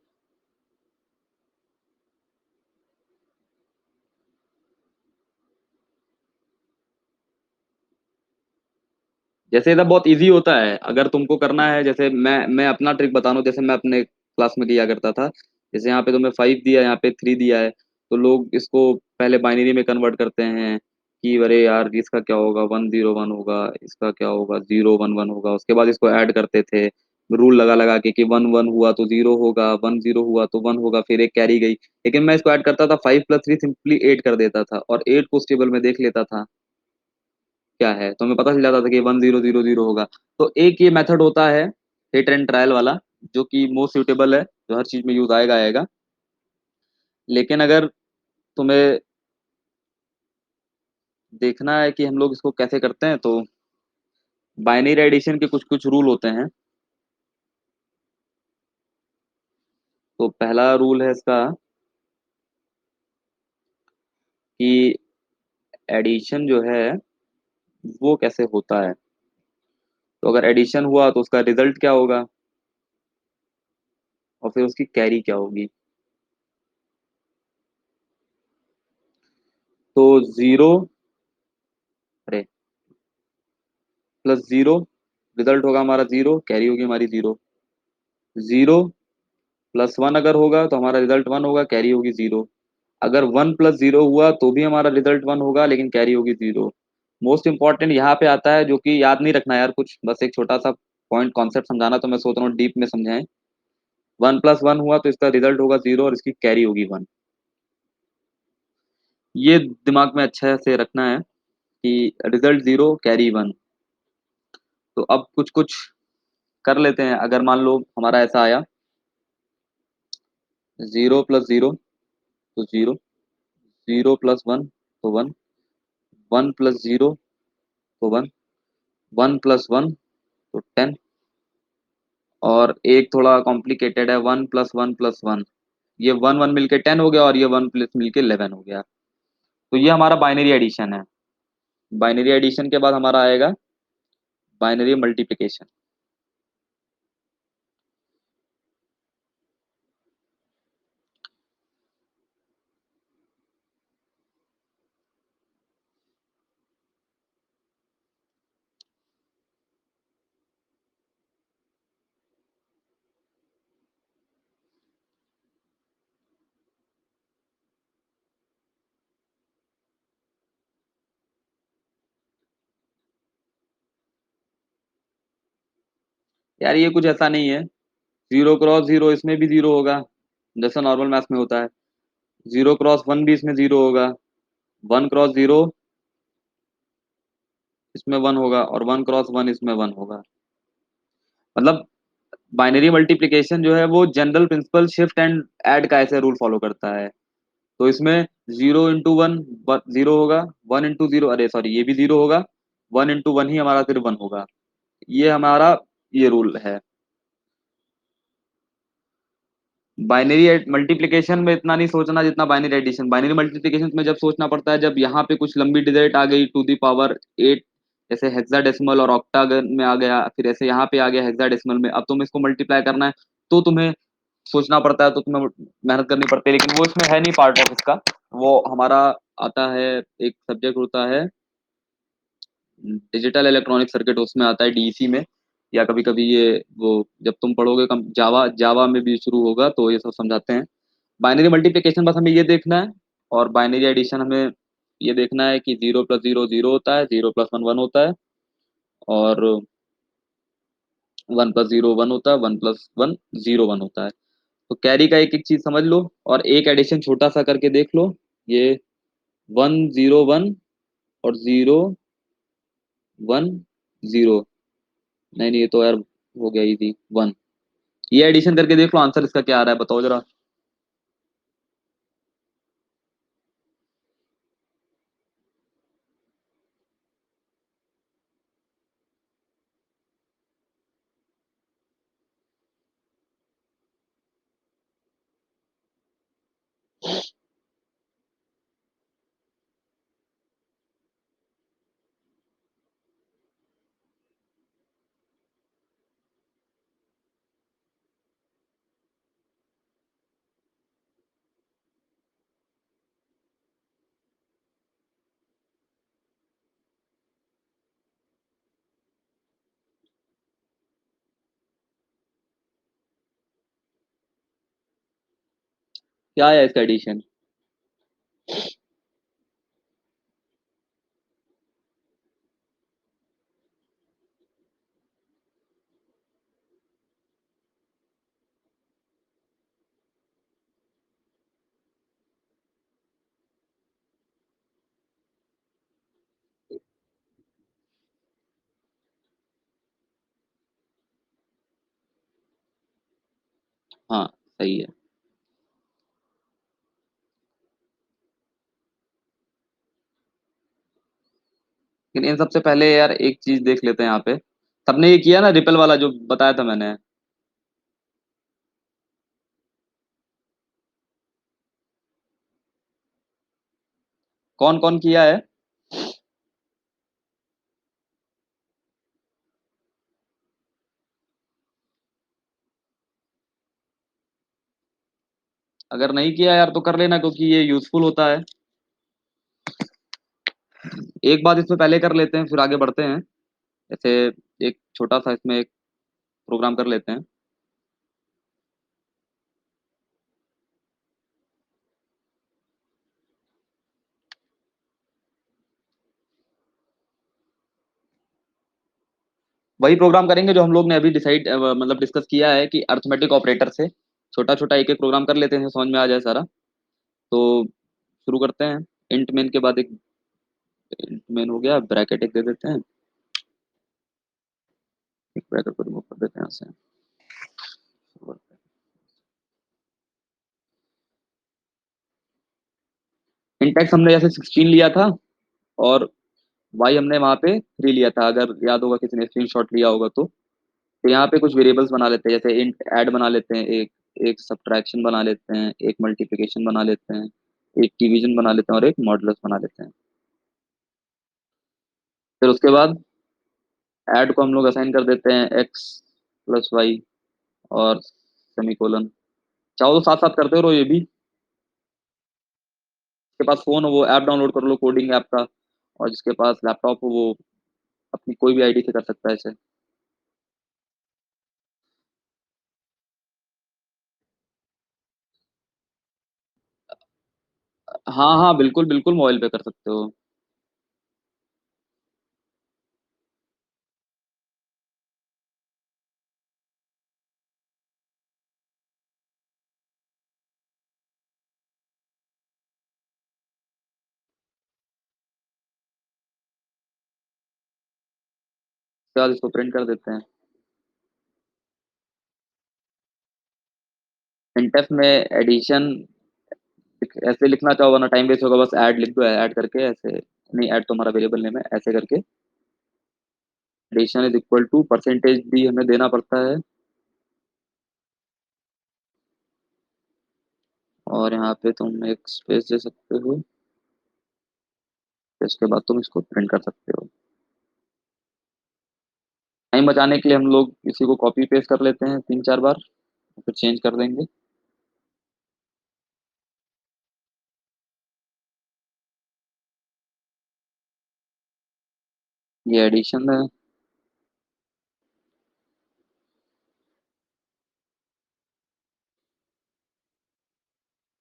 जैसे ये बहुत इजी होता है, अगर तुमको करना है। जैसे मैं अपना ट्रिक बता रहा हूँ, जैसे मैं अपने क्लास में किया करता था। जैसे यहाँ पे तुम्हें 5 दिया, यहाँ पे 3 दिया है, तो लोग इसको पहले बाइनरी में कन्वर्ट करते हैं कि अरे यार इसका क्या होगा, 1 0 1 होगा, इसका क्या होगा, 0 1 1 होगा। उसके बाद इसको ऐड करते थे रूल लगा लगा के, कि 1 1 हुआ तो 0 होगा, 1 0 हुआ तो 1 होगा, फिर एक कैरी गई। लेकिन मैं इसको ऐड करता था, 5 + 3 सिंपली 8 कर देता था, और 8 को उस टेबल में देख लेता था क्या है, तो हमें पता चल जाता था कि 1 0 0 0 होगा। तो एक ये मेथड होता है हिट एंड ट्रायल वाला, जो कि मोस्ट सूटेबल है, जो हर चीज में यूज आएगा आएगा। लेकिन अगर तुम्हें देखना है कि हम लोग इसको कैसे करते हैं। तो बाइनरी एडिशन के कुछ कुछ रूल होते हैं। तो पहला रूल है इसका कि एडिशन जो है वो कैसे होता है। तो अगर एडिशन हुआ तो उसका रिजल्ट क्या होगा और फिर उसकी कैरी क्या होगी। तो जीरो, अरे, प्लस जीरो, रिजल्ट होगा हमारा जीरो, कैरी होगी हमारी जीरो। जीरो प्लस वन अगर होगा तो हमारा रिजल्ट वन होगा, कैरी होगी जीरो। अगर वन प्लस जीरो हुआ तो भी हमारा रिजल्ट वन होगा लेकिन कैरी होगी जीरो। मोस्ट इंपॉर्टेंट यहाँ पे आता है, जो कि याद नहीं रखना यार, कुछ बस एक छोटा सा पॉइंट कॉन्सेप्ट समझाना, तो मैं सोच रहा हूँ डीप में समझाएं। वन प्लस वन हुआ तो इसका रिजल्ट होगा जीरो और इसकी कैरी होगी वन। ये दिमाग में अच्छा से रखना है कि रिजल्ट जीरो, कैरी वन। तो अब कुछ कुछ कर लेते हैं। अगर मान लो हमारा ऐसा आया, जीरो प्लस जीरो तो जीरो, जीरो प्लस वन तो वन, वन प्लस जीरो तो वन, वन प्लस वन तो टेन, और एक थोड़ा कॉम्प्लिकेटेड है, one plus one plus one. ये वन वन मिलके टेन हो गया और ये वन प्लस मिलके 11 हो गया। तो ये हमारा बाइनरी एडिशन है। बाइनरी एडिशन के बाद हमारा आएगा बाइनरी मल्टीप्लिकेशन। यार ये कुछ ऐसा नहीं है, जीरो क्रॉस जीरो इसमें भी जीरो होगा, जैसा नॉर्मल मैथ्स में होता है। जीरो क्रॉस वन भी इसमें जीरो होगा, वन क्रॉस जीरो इसमें वन होगा, और वन क्रॉस वन इसमें वन होगा। मतलब बाइनरी मल्टीप्लिकेशन जो है वो general principle shift and add का ऐसे रूल फॉलो करता है। तो इसमें जीरो इंटू वन जीरो होगा, वन इंटू जीरो, अरे सॉरी, ये भी जीरो होगा, वन इंटू वन ही हमारा फिर वन होगा। ये हमारा ये रूल है। बाइनरी मल्टीप्लिकेशन में इतना नहीं सोचना जितना बाइनरी एडिशन। बाइनरी मल्टीप्लिकेशन में जब सोचना पड़ता है जब यहाँ पे कुछ लंबी डिजिट आ गई टू दी पावर एट, जैसे हेक्साडेसिमल और ऑक्टागन में आ गया, फिर ऐसे यहाँ पे आ गया हेक्साडेसिमल में, अब तुम्हें इसको मल्टीप्लाई करना है तो तुम्हें सोचना पड़ता है, तो तुम्हें मेहनत करनी पड़ती है, लेकिन वो इसमें है नहीं पार्ट ऑफ इसका। वो हमारा आता है, एक सब्जेक्ट होता है डिजिटल इलेक्ट्रॉनिक सर्किट, उसमें आता है डीईसी में, या कभी कभी ये वो जब तुम पढ़ोगे कम जावा जावा में भी शुरू होगा तो ये सब समझाते हैं। बाइनरी मल्टीप्लिकेशन बस हमें ये देखना है, और बाइनरी एडिशन हमें ये देखना है कि जीरो प्लस जीरो जीरो होता है, जीरो प्लस वन वन होता है, और वन प्लस जीरो वन होता है, one plus one zero one होता है। तो कैरी का एक एक चीज समझ लो, और एक एडिशन छोटा सा करके देख लो। ये वन जीरो वन और जीरो वन जीरो, नहीं नहीं ये तो यार हो गया इजी वन। ये एडिशन करके देख लो, आंसर इसका क्या आ रहा है बताओ जरा। क्या है इसका एडिशन। हाँ सही है। लेकिन इन सबसे पहले यार एक चीज देख लेते हैं यहाँ पे। सबने ये किया ना रिपल वाला जो बताया था मैंने? कौन कौन किया है? अगर नहीं किया यार तो कर लेना, क्योंकि ये यूजफुल होता है। एक बात इसमें पहले कर लेते हैं, फिर आगे बढ़ते हैं। जैसे एक छोटा सा इसमें एक प्रोग्राम कर लेते हैं। वही प्रोग्राम करेंगे जो हम लोग ने अभी डिसाइड मतलब डिस्कस किया है कि अर्थमेटिक ऑपरेटर से छोटा छोटा एक एक प्रोग्राम कर लेते हैं, समझ में आ जाए सारा। तो शुरू करते हैं। इंट मेन के बाद एक इंट मेन हो गया, ब्रैकेट एक दे देते हैं। एक ब्रैकेट को रिमूव कर देते हैं यहाँ से। इंटेक्स हमने जैसे 16 लिया था, और वाई हमने वहां पे 3 लिया था, अगर याद होगा किसी ने स्क्रीनशॉट लिया होगा तो यहाँ पे कुछ वेरिएबल्स बना लेते हैं, जैसे इंट ऐड बना लेते हैं, एक एक सब्ट्रैक्शन बना लेते हैं, एक मल्टीप्लिकेशन बना लेते हैं, एक डिवीजन बना लेते हैं, और एक मॉडुलस बना लेते हैं। फिर उसके बाद ऐड को हम लोग असाइन कर देते हैं एक्स प्लस वाई और सेमीकोलन। चाहो तो साथ साथ करते रहो ये भी। जिसके पास फोन हो वो ऐप डाउनलोड कर लो, कोडिंग ऐप का। और जिसके पास लैपटॉप हो वो अपनी कोई भी आईडी से कर सकता है इसे। हाँ हाँ, बिल्कुल बिल्कुल मोबाइल पे कर सकते हो। उसके बाद इसको प्रिंट कर देते हैं। printf में एडिशन ऐसे लिखना चाहो, वरना टाइम वेस्ट होगा, बस ऐड लिख दो, ऐड करके ऐसे। नहीं, ऐड तो हमारा वेरिएबल नेम है, ऐसे करके addition is equal to percentage भी हमें देना पड़ता है। और यहाँ पे तुम एक स्पेस दे सकते हो। इसके बाद तुम इसको प्रिंट कर सकते हो। टाइम बचाने के लिए हम लोग इसी को कॉपी पेस्ट कर लेते हैं 3 4 बार, फिर चेंज कर देंगे। ये एडिशन है।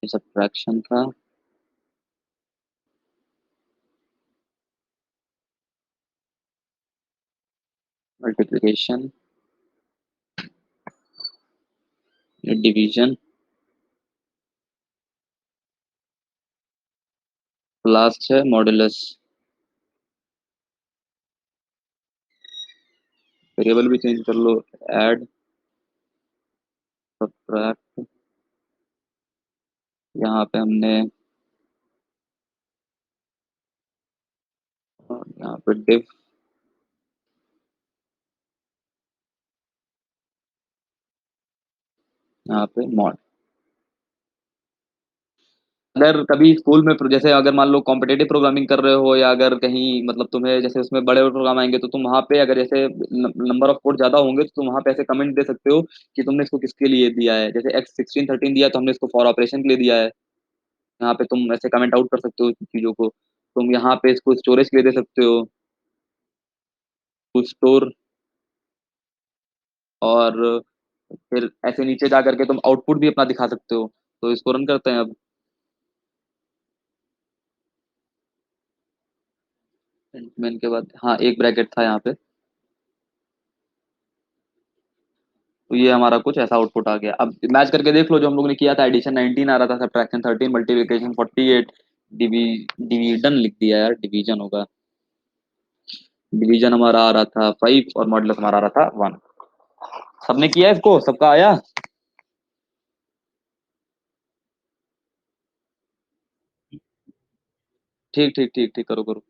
ये सब्ट्रैक्शन था। मल्टीप्लिकेशन। ये डिवीजन। लास्ट है मॉडुलस। वेरिएबल भी चेंज कर लो। Add subtract. यहाँ पे हमने यहाँ पे डिफ, यहाँ पे मॉड। अगर कभी स्कूल में जैसे अगर मान लो कॉम्पिटेटिव प्रोग्रामिंग कर रहे हो, या अगर कहीं मतलब तुम्हें जैसे उसमें बड़े बड़े प्रोग्राम आएंगे, तो तुम वहाँ पे अगर जैसे नंबर ऑफ कोड ज्यादा होंगे तो तुम वहाँ पे ऐसे कमेंट दे सकते हो कि तुमने इसको किसके लिए दिया है। जैसे x16 13 दिया तो हमने इसको फॉर ऑपरेशन के लिए दिया है। यहाँ पे तुम ऐसे कमेंट आउट कर सकते हो चीजों को। तुम यहाँ पे इसको स्टोरेज के लिए दे सकते हो, टू स्टोर। और फिर ऐसे नीचे जा करके तुम आउटपुट भी अपना दिखा सकते हो। तो इसको रन करते हैं अब। मैन के बाद हाँ एक ब्रैकेट था यहाँ पे। तो ये हमारा कुछ ऐसा आउटपुट आ गया। अब मैच करके देख लो, जो हम लोग ने किया था एडिशन 19 आ रहा था, सब्ट्रैक्शन 13, मल्टीप्लिकेशन 48, डिवी डिवीजन लिख दिया यार, डिवीजन होगा। डिवीजन हमारा आ रहा था 5, और मॉडुलस हमारा आ रहा था 1। सबने किया इसको, सबका आया? ठीक ठीक ठीक ठीक, करो करो।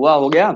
हुआ, हो गया।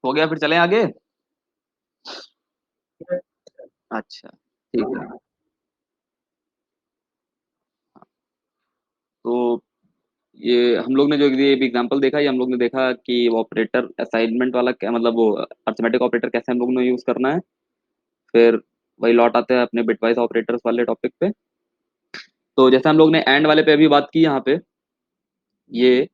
हो गया, फिर चलें आगे। अच्छा, ठीक है। तो ये हम लोग ने जो ये एग्जांपल देखा, ये हम लोग ने देखा कि ऑपरेटर असाइनमेंट वाला क्या मतलब, वो अरिथमेटिक ऑपरेटर कैसे हम लोग ने यूज करना है। फिर वही लौट आते हैं अपने बिटवाइज ऑपरेटर्स वाले टॉपिक पे। तो जैसे हम लोग ने एंड वाले पे अभी बात की यहाँ पे, ये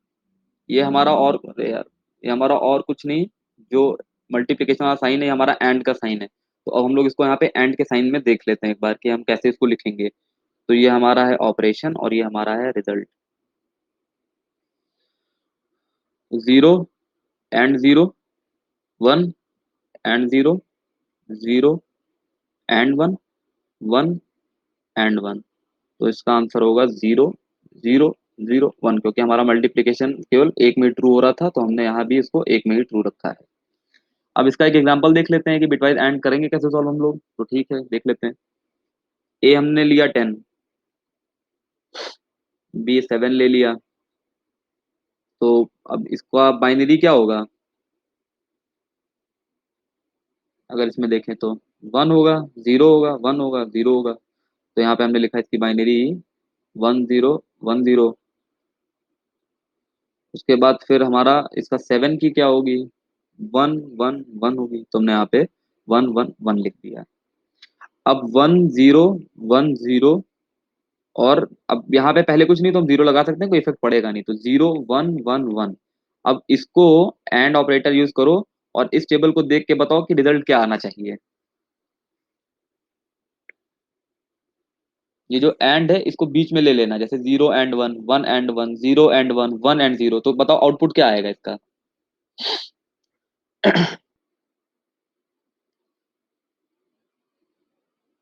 ये हमारा और, अरे यार, ये हमारा और कुछ नहीं, जो मल्टीप्लिकेशन वाला साइन है, ये हमारा एंड का साइन है। तो अब हम लोग इसको यहाँ पे एंड के साइन में देख लेते हैं एक बार कि हम कैसे इसको लिखेंगे। तो ये हमारा है ऑपरेशन और ये हमारा है result. Zero and zero, one and zero, zero and one, one and one. तो इसका आंसर होगा जीरो, जीरो, जीरो, वन, क्योंकि हमारा मल्टीप्लिकेशन केवल एक में ट्रू हो रहा था, तो हमने यहाँ भी इसको एक में ही ट्रू रखा है। अब इसका एक एग्जांपल देख लेते हैं कि बिटवाइज एंड करेंगे कैसे सॉल्व हम लोग। तो ठीक है, देख लेते हैं। ए हमने लिया 10, बी 7 ले लिया। तो अब इसका बाइनरी क्या होगा, अगर इसमें देखें तो वन होगा, जीरो होगा, वन होगा, जीरो होगा। तो यहाँ पे हमने लिखा इसकी binary one zero, one zero. उसके बाद फिर हमारा इसका सेवन की क्या होगी, वन वन वन होगी। तो हमने यहाँ पे वन वन वन लिख दिया। अब वन जीरो, वन जीरो, और अब यहाँ पे पहले कुछ नहीं तो हम जीरो लगा सकते हैं, कोई इफेक्ट पड़ेगा नहीं। तो जीरो वन वन वन। अब इसको एंड ऑपरेटर यूज करो और इस टेबल को देख के बताओ कि रिजल्ट क्या आना चाहिए। ये जो एंड है इसको बीच में ले लेना, जैसे zero and one, one and one, zero and one, one and zero. तो बताओ आउटपुट क्या आएगा इसका।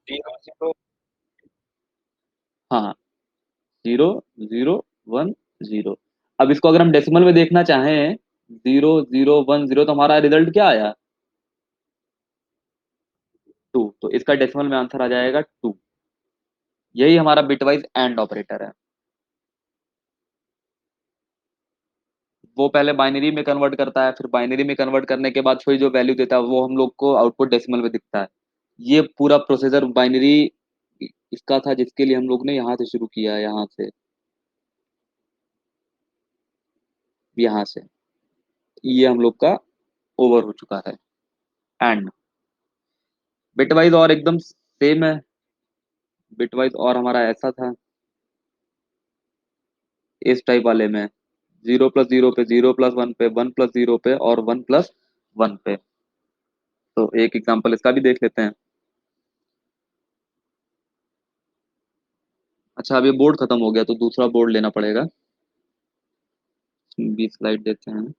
जीरो जीरो, हाँ, जीरो, जीरो, वन, जीरो। अब इसको अगर हम डेसिमल में देखना चाहें, जीरो जीरो वन जीरो, तो हमारा रिजल्ट क्या आया, टू। तो इसका डेसिमल में आंसर आ जाएगा टू। यही हमारा बिटवाइज एंड ऑपरेटर है। वो पहले बाइनरी में कन्वर्ट करता है, फिर बाइनरी में कन्वर्ट करने के बाद फिर जो वैल्यू देता है वो हम लोग को आउटपुट डेसिमल में दिखता है। ये पूरा प्रोसीजर बाइनरी इसका था, जिसके लिए हम लोग ने यहाँ से शुरू किया है, यहाँ से, यहाँ से। ये हम लोग का ओवर हो चुका है एंड। बिटवाइज और एकदम सेम है। बिटवाइज और हमारा ऐसा था इस टाइप वाले में, जीरो प्लस जीरो पे, जीरो प्लस वन पे, वन प्लस जीरो पे, और वन प्लस वन पे। तो एक एग्जांपल इसका भी देख लेते हैं। अच्छा, अब ये बोर्ड खत्म हो गया तो दूसरा बोर्ड लेना पड़ेगा। 20 स्लाइड देते हैं।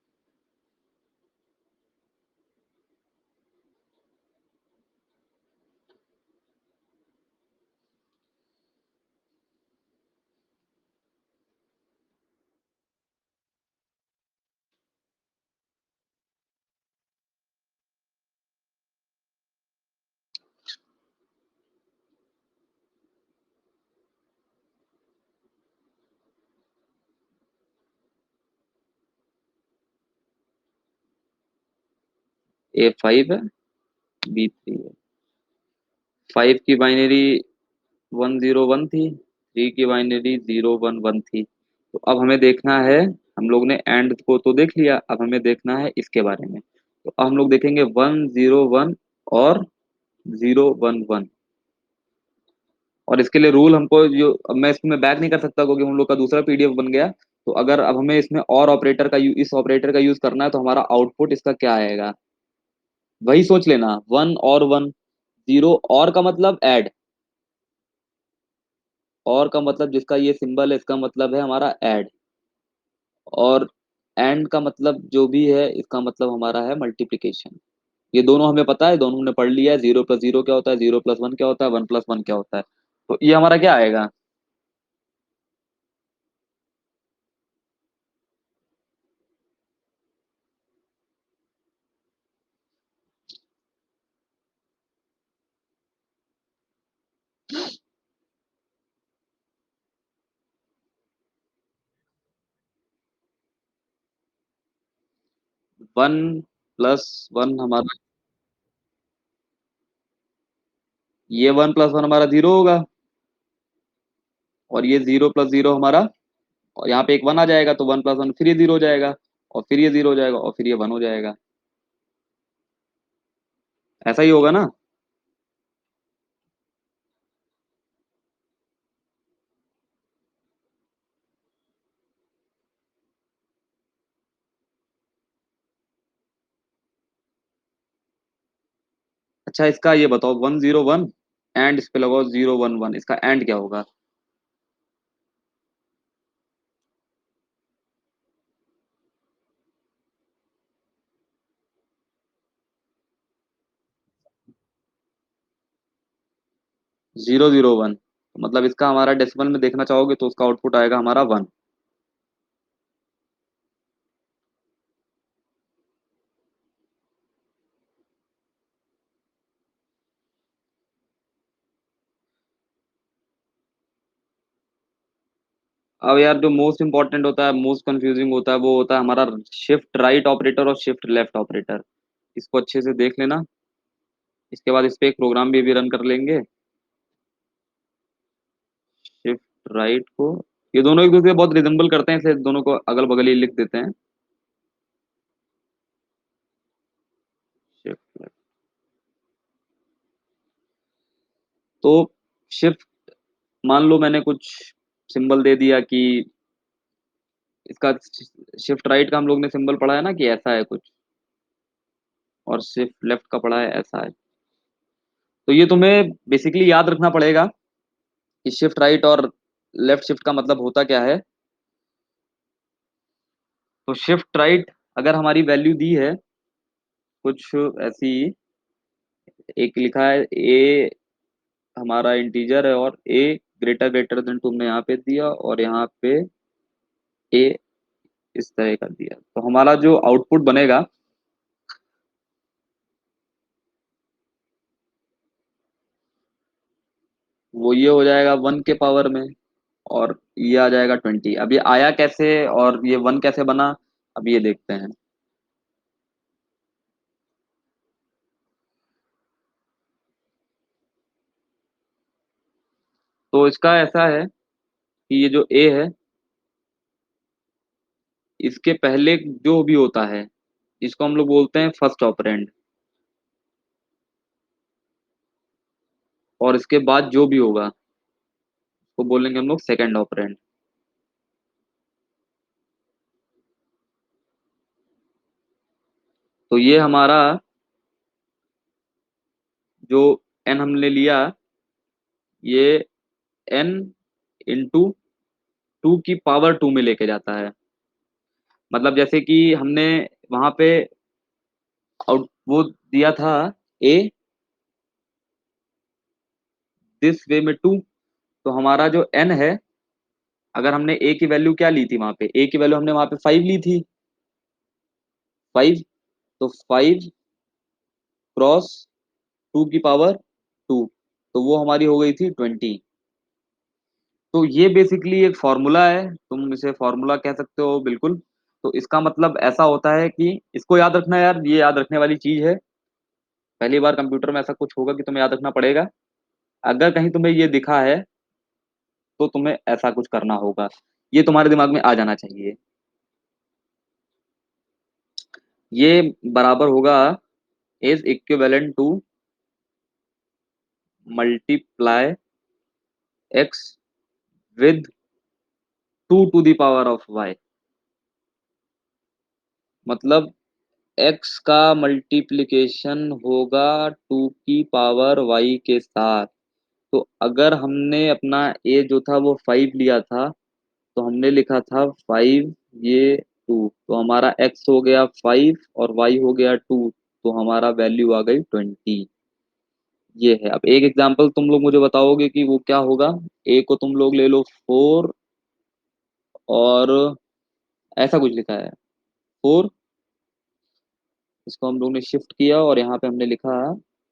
A5 है, B3 है। 5 की बाइनरी 101 थी, 3 की बाइनरी 011 थी। तो अब हमें देखना है, हम लोग ने एंड को तो देख लिया, अब हमें देखना है इसके बारे में। तो अब हम लोग देखेंगे 101 और 011। और इसके लिए रूल हमको जो, अब मैं इसमें बैक नहीं कर सकता क्योंकि हम लोग का दूसरा पीडीएफ बन गया। तो अगर अब हमें इसमें और ऑपरेटर का इस ऑपरेटर का यूज करना है तो हमारा आउटपुट इसका क्या आएगा, वही सोच लेना। वन और वन, जीरो और का मतलब ऐड, और का मतलब जिसका ये सिंबल है इसका मतलब है हमारा ऐड, और एंड का मतलब जो भी है इसका मतलब हमारा है मल्टीप्लिकेशन। ये दोनों हमें पता है, दोनों हमने पढ़ लिया है। 0 + 0 क्या होता है, 0 + 1 क्या होता है, 1 + 1 क्या होता है। तो ये हमारा क्या आएगा। वन प्लस वन हमारा, ये 1 + 1 हमारा 0 होगा, और ये 0 + 0 हमारा, और यहाँ पे एक 1 आ जाएगा तो 1 + 1 फिर ये 0 हो जाएगा, और फिर ये 0 हो जाएगा, और फिर ये 1 हो जाएगा। ऐसा ही होगा ना। अच्छा इसका ये बताओ, 101 एंड इस पे लगाओ 011, इसका एंड क्या होगा। 001, मतलब इसका हमारा डेसिमल में देखना चाहोगे तो उसका आउटपुट आएगा हमारा 1। अब यार जो मोस्ट इंपॉर्टेंट होता है, मोस्ट कंफ्यूजिंग होता है, वो होता है हमारा शिफ्ट राइट ऑपरेटर और शिफ्ट लेफ्ट ऑपरेटर। इसको अच्छे से देख लेना, इसके बाद इस पे एक प्रोग्राम भी रन कर लेंगे। शिफ्ट राइट को, ये दोनों एक दूसरे से बहुत रिजेंबल करते हैं, इसलिए दोनों को अगल बगल ही लिख देते हैं। शिफ्ट लेफ्ट, तो शिफ्ट, मान लो मैंने कुछ सिंबल दे दिया कि इसका, शिफ्ट राइट का हम लोग ने सिंबल पढ़ा है ना कि ऐसा है कुछ, और शिफ्ट लेफ्ट का पढ़ा है ऐसा है। तो ये तुम्हें बेसिकली याद रखना पड़ेगा कि शिफ्ट राइट और लेफ्ट शिफ्ट का मतलब होता क्या है। तो शिफ्ट राइट, अगर हमारी वैल्यू दी है कुछ ऐसी, एक लिखा है ए हमारा इंटीजर है, और ए ग्रेटर ग्रेटर देन तुमने यहाँ पे दिया, और यहाँ पे ए इस तरह का दिया, तो हमारा जो आउटपुट बनेगा वो ये हो जाएगा 1 के पावर में, और ये आ जाएगा 20। अब ये आया कैसे और ये 1 कैसे बना, अब ये देखते हैं। तो इसका ऐसा है कि ये जो ए है, इसके पहले जो भी होता है इसको हम लोग बोलते हैं फर्स्ट ऑपरेंड, और इसके बाद जो भी होगा उसको बोलेंगे हम लोग सेकंड ऑपरेंड। तो ये हमारा जो एन हमने लिया, ये एन इंटू 2 की पावर 2 में लेके जाता है। मतलब जैसे कि हमने वहां पे आउट वो दिया था ए दिस वे में 2, तो हमारा जो एन है, अगर हमने ए की वैल्यू क्या ली थी वहां पे, ए की वैल्यू हमने वहां पे 5 ली थी, 5। तो 5 क्रॉस 2 की पावर 2, तो वो हमारी हो गई थी 20। तो ये बेसिकली एक फॉर्मूला है, तुम इसे फॉर्मूला कह सकते हो बिल्कुल। तो इसका मतलब ऐसा होता है कि इसको याद रखना यार, ये याद रखने वाली चीज है। पहली बार कंप्यूटर में ऐसा कुछ होगा कि तुम्हें याद रखना पड़ेगा। अगर कहीं तुम्हें ये दिखा है तो तुम्हें ऐसा कुछ करना होगा। ये तुम्हारे दिमाग में आ जाना चाहिए। ये बराबर होगा is equivalent to multiply x with 2 to the power of y। मतलब x का मल्टीप्लिकेशन होगा 2 की पावर y के साथ। तो अगर हमने अपना a जो था वो 5 लिया था, तो हमने लिखा था 5 ये 2, तो हमारा x हो गया 5 और y हो गया 2, तो हमारा वैल्यू आ गई 20। ये है। अब एक एग्जांपल तुम लोग मुझे बताओगे कि वो क्या होगा। a को तुम लोग ले लो 4, और ऐसा कुछ लिखा है 4, इसको हम लोग ने शिफ्ट किया और यहाँ पे हमने लिखा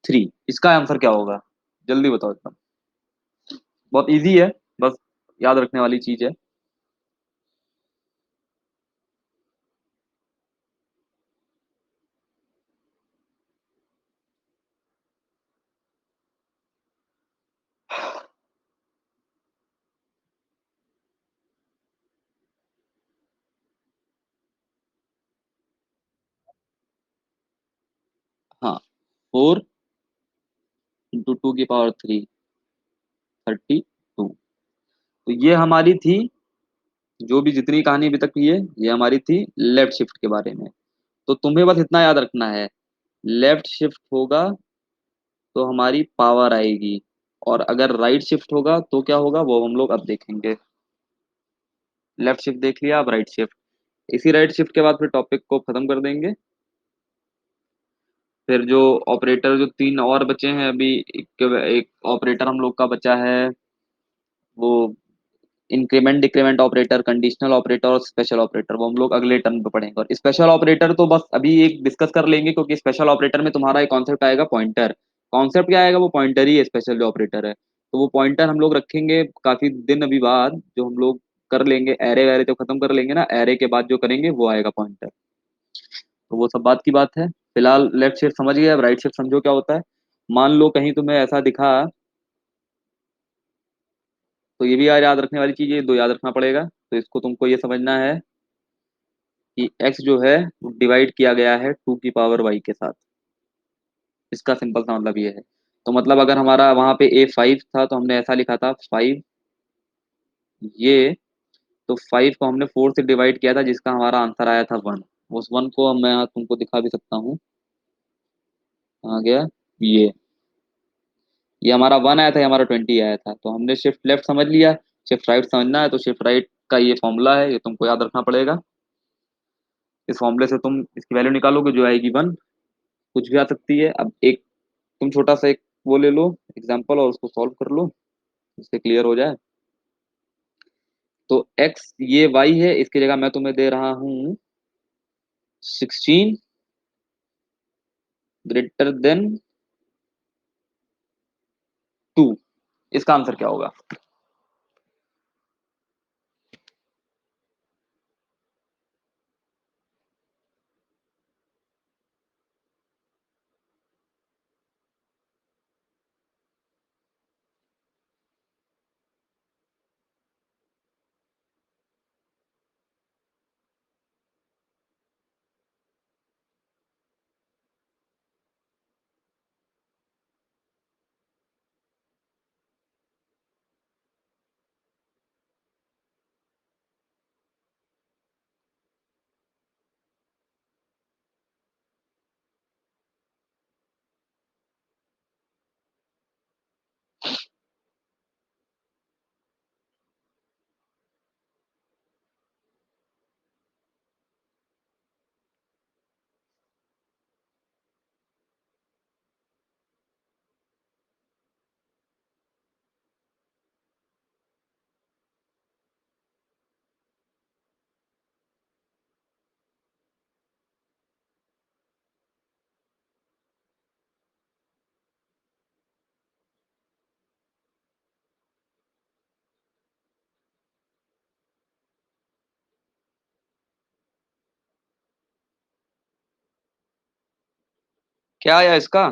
3। इसका आंसर क्या होगा, जल्दी बताओ एकदम। बहुत इजी है, बस याद रखने वाली चीज है। हाँ, 4 × 2 की पावर 3, 32। तो ये हमारी थी, जो भी जितनी कहानी अभी तक की है ये हमारी थी लेफ्ट शिफ्ट के बारे में। तो तुम्हें बस इतना याद रखना है, लेफ्ट शिफ्ट होगा तो हमारी पावर आएगी, और अगर राइट शिफ्ट होगा तो क्या होगा वो हम लोग अब देखेंगे। लेफ्ट शिफ्ट देख लिया, अब राइट शिफ्ट। इसी राइट शिफ्ट के बाद फिर टॉपिक को खत्म कर देंगे। फिर जो ऑपरेटर, जो तीन और बचे हैं अभी, एक ऑपरेटर हम लोग का बचा है, वो increment decrement operator, conditional operator और स्पेशल ऑपरेटर, वो हम लोग अगले टर्म पे पढ़ेंगे। और स्पेशल ऑपरेटर तो बस अभी एक डिस्कस कर लेंगे, क्योंकि स्पेशल ऑपरेटर में तुम्हारा एक कॉन्सेप्ट आएगा पॉइंटर। कॉन्सेप्ट क्या आएगा, वो पॉइंटर ही है, स्पेशल जो ऑपरेटर है। तो वो पॉइंटर हम लोग रखेंगे काफी दिन अभी बाद, जो हम लोग कर लेंगे एरे वैरे, जो खत्म कर लेंगे ना एरे के बाद जो करेंगे वो आएगा पॉइंटर। तो वो सब बात की बात है। फिलहाल लेफ्ट शिफ्ट समझ गए, अब राइट शिफ्ट समझो क्या होता है। मान लो कहीं तुम्हें ऐसा दिखा, तो ये भी याद रखने वाली चीज है, दो याद रखना पड़ेगा। तो इसको तुमको ये समझना है कि x जो है वो डिवाइड किया गया है 2 की पावर y के साथ। इसका सिंपल सा मतलब ये है। तो मतलब अगर हमारा वहां पे a 5 था तो हमने ऐसा लिखा था 5 ये, तो 5 को हमने 4 से डिवाइड किया था, जिसका हमारा आंसर आया था 1। उस 1 को अब मैं यहाँ तुमको दिखा भी सकता हूँ। आ गया ये हमारा 1 आया था, ये हमारा 20 आया था। तो हमने शिफ्ट लेफ्ट समझ लिया। शिफ्ट राइट समझना है तो शिफ्ट राइट का ये फॉर्मूला है, ये तुमको याद रखना पड़ेगा। इस फॉर्मूले से तुम इसकी वैल्यू निकालोगे जो आएगी 1। कुछ भी आ सकती है। अब एक तुम छोटा सा एक वो ले लो एग्जाम्पल, और उसको सॉल्व कर लो, जिससे क्लियर हो जाए। तो x ये y है, इसकी जगह मैं तुम्हें दे रहा हूँ 16 > 2। इसका आंसर क्या होगा। क्या आया इसका?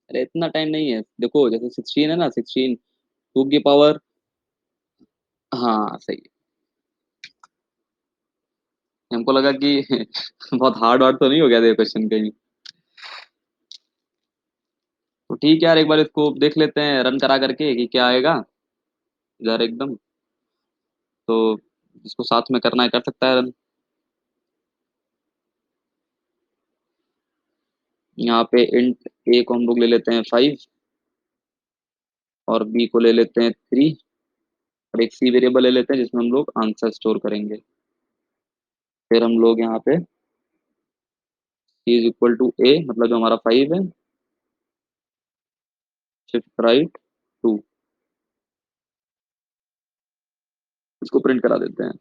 अरे इतना टाइम नहीं है, देखो जैसे 16 है ना, 16 टू की पावर। हाँ सही है। हमको लगा कि बहुत हार्ड वार्ड तो नहीं हो गया था क्वेश्चन कहीं। तो ठीक है यार, एक बार इसको देख लेते हैं रन करा करके कि क्या आएगा इधर एकदम। तो इसको साथ में करना है, कर सकता है रन। यहाँ पे इंट ए को हम लोग ले लेते हैं 5, और बी को ले लेते हैं 3, और एक सी वेरिएबल ले लेते हैं जिसमें हम लोग आंसर स्टोर करेंगे। फिर हम लोग यहाँ पे सी इज इक्वल टू ए, मतलब जो हमारा 5 है, शिफ्ट राइट 2, इसको प्रिंट करा देते हैं।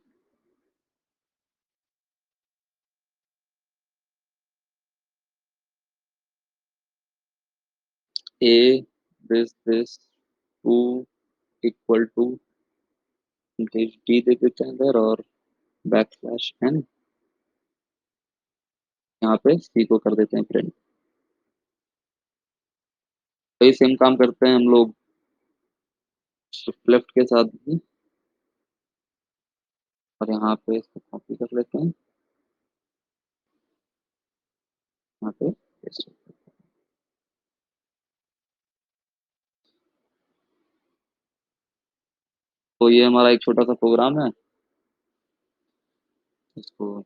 A this to equal to d दे देते हैं इधर, और बैक स्लैश एन, यहाँ पे सी को कर देते हैं प्रिंट। तो ये सेम काम करते हैं हम लोग शिफ्ट लेफ्ट के साथ भी, और यहाँ पे इसको कॉपी कर लेते हैं, यहाँ पे paste। तो ये हमारा एक छोटा सा प्रोग्राम है, इसको।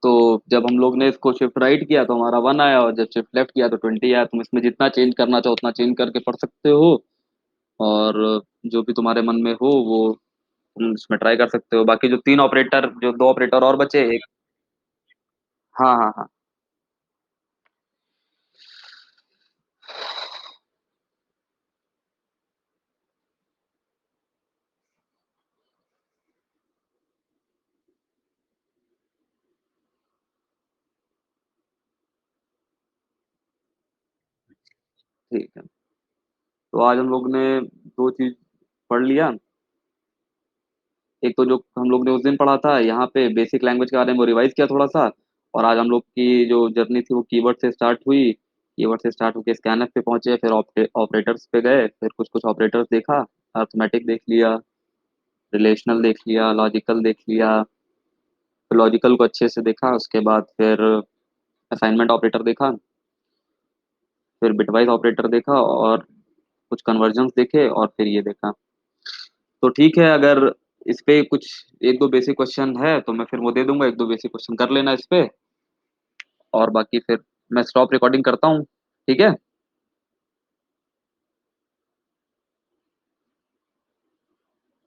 तो जब हम लोग ने इसको शिफ्ट राइट किया तो हमारा 1 आया, और जब शिफ्ट लेफ्ट किया तो 20 आया। तुम इसमें जितना चेंज करना चाहो उतना चेंज करके पढ़ सकते हो, और जो भी तुम्हारे मन में हो वो तुम इसमें ट्राई कर सकते हो। बाकी जो तीन ऑपरेटर, जो दो ऑपरेटर और बचे एक। हाँ हाँ हाँ। ठीक है। तो आज हम लोग ने दो चीज पढ़ लिया। एक तो जो हम लोग ने उस दिन पढ़ा था यहाँ पे बेसिक लैंग्वेज के बारे में, रिवाइज किया थोड़ा सा। और आज हम लोग की जो जर्नी थी वो कीवर्ड से स्टार्ट हुई, कीवर्ड से स्टार्ट होकर स्कैनफ पे पहुंचे, फिर ऑपरेटर्स पे गए, फिर कुछ कुछ ऑपरेटर्स देखा, अर्थमेटिक देख लिया, रिलेशनल देख लिया, लॉजिकल देख लिया। फिर लॉजिकल को अच्छे से देखा, उसके बाद फिर असाइनमेंट ऑपरेटर देखा, फिर बिटवाइज ऑपरेटर देखा, और कुछ कन्वर्जन्स देखे, और फिर ये देखा। तो ठीक है, अगर इस पे कुछ एक दो बेसिक क्वेश्चन है तो मैं फिर वो दे दूंगा, एक दो बेसिक क्वेश्चन कर लेना इस पे। और बाकी फिर मैं स्टॉप रिकॉर्डिंग करता हूँ। ठीक है।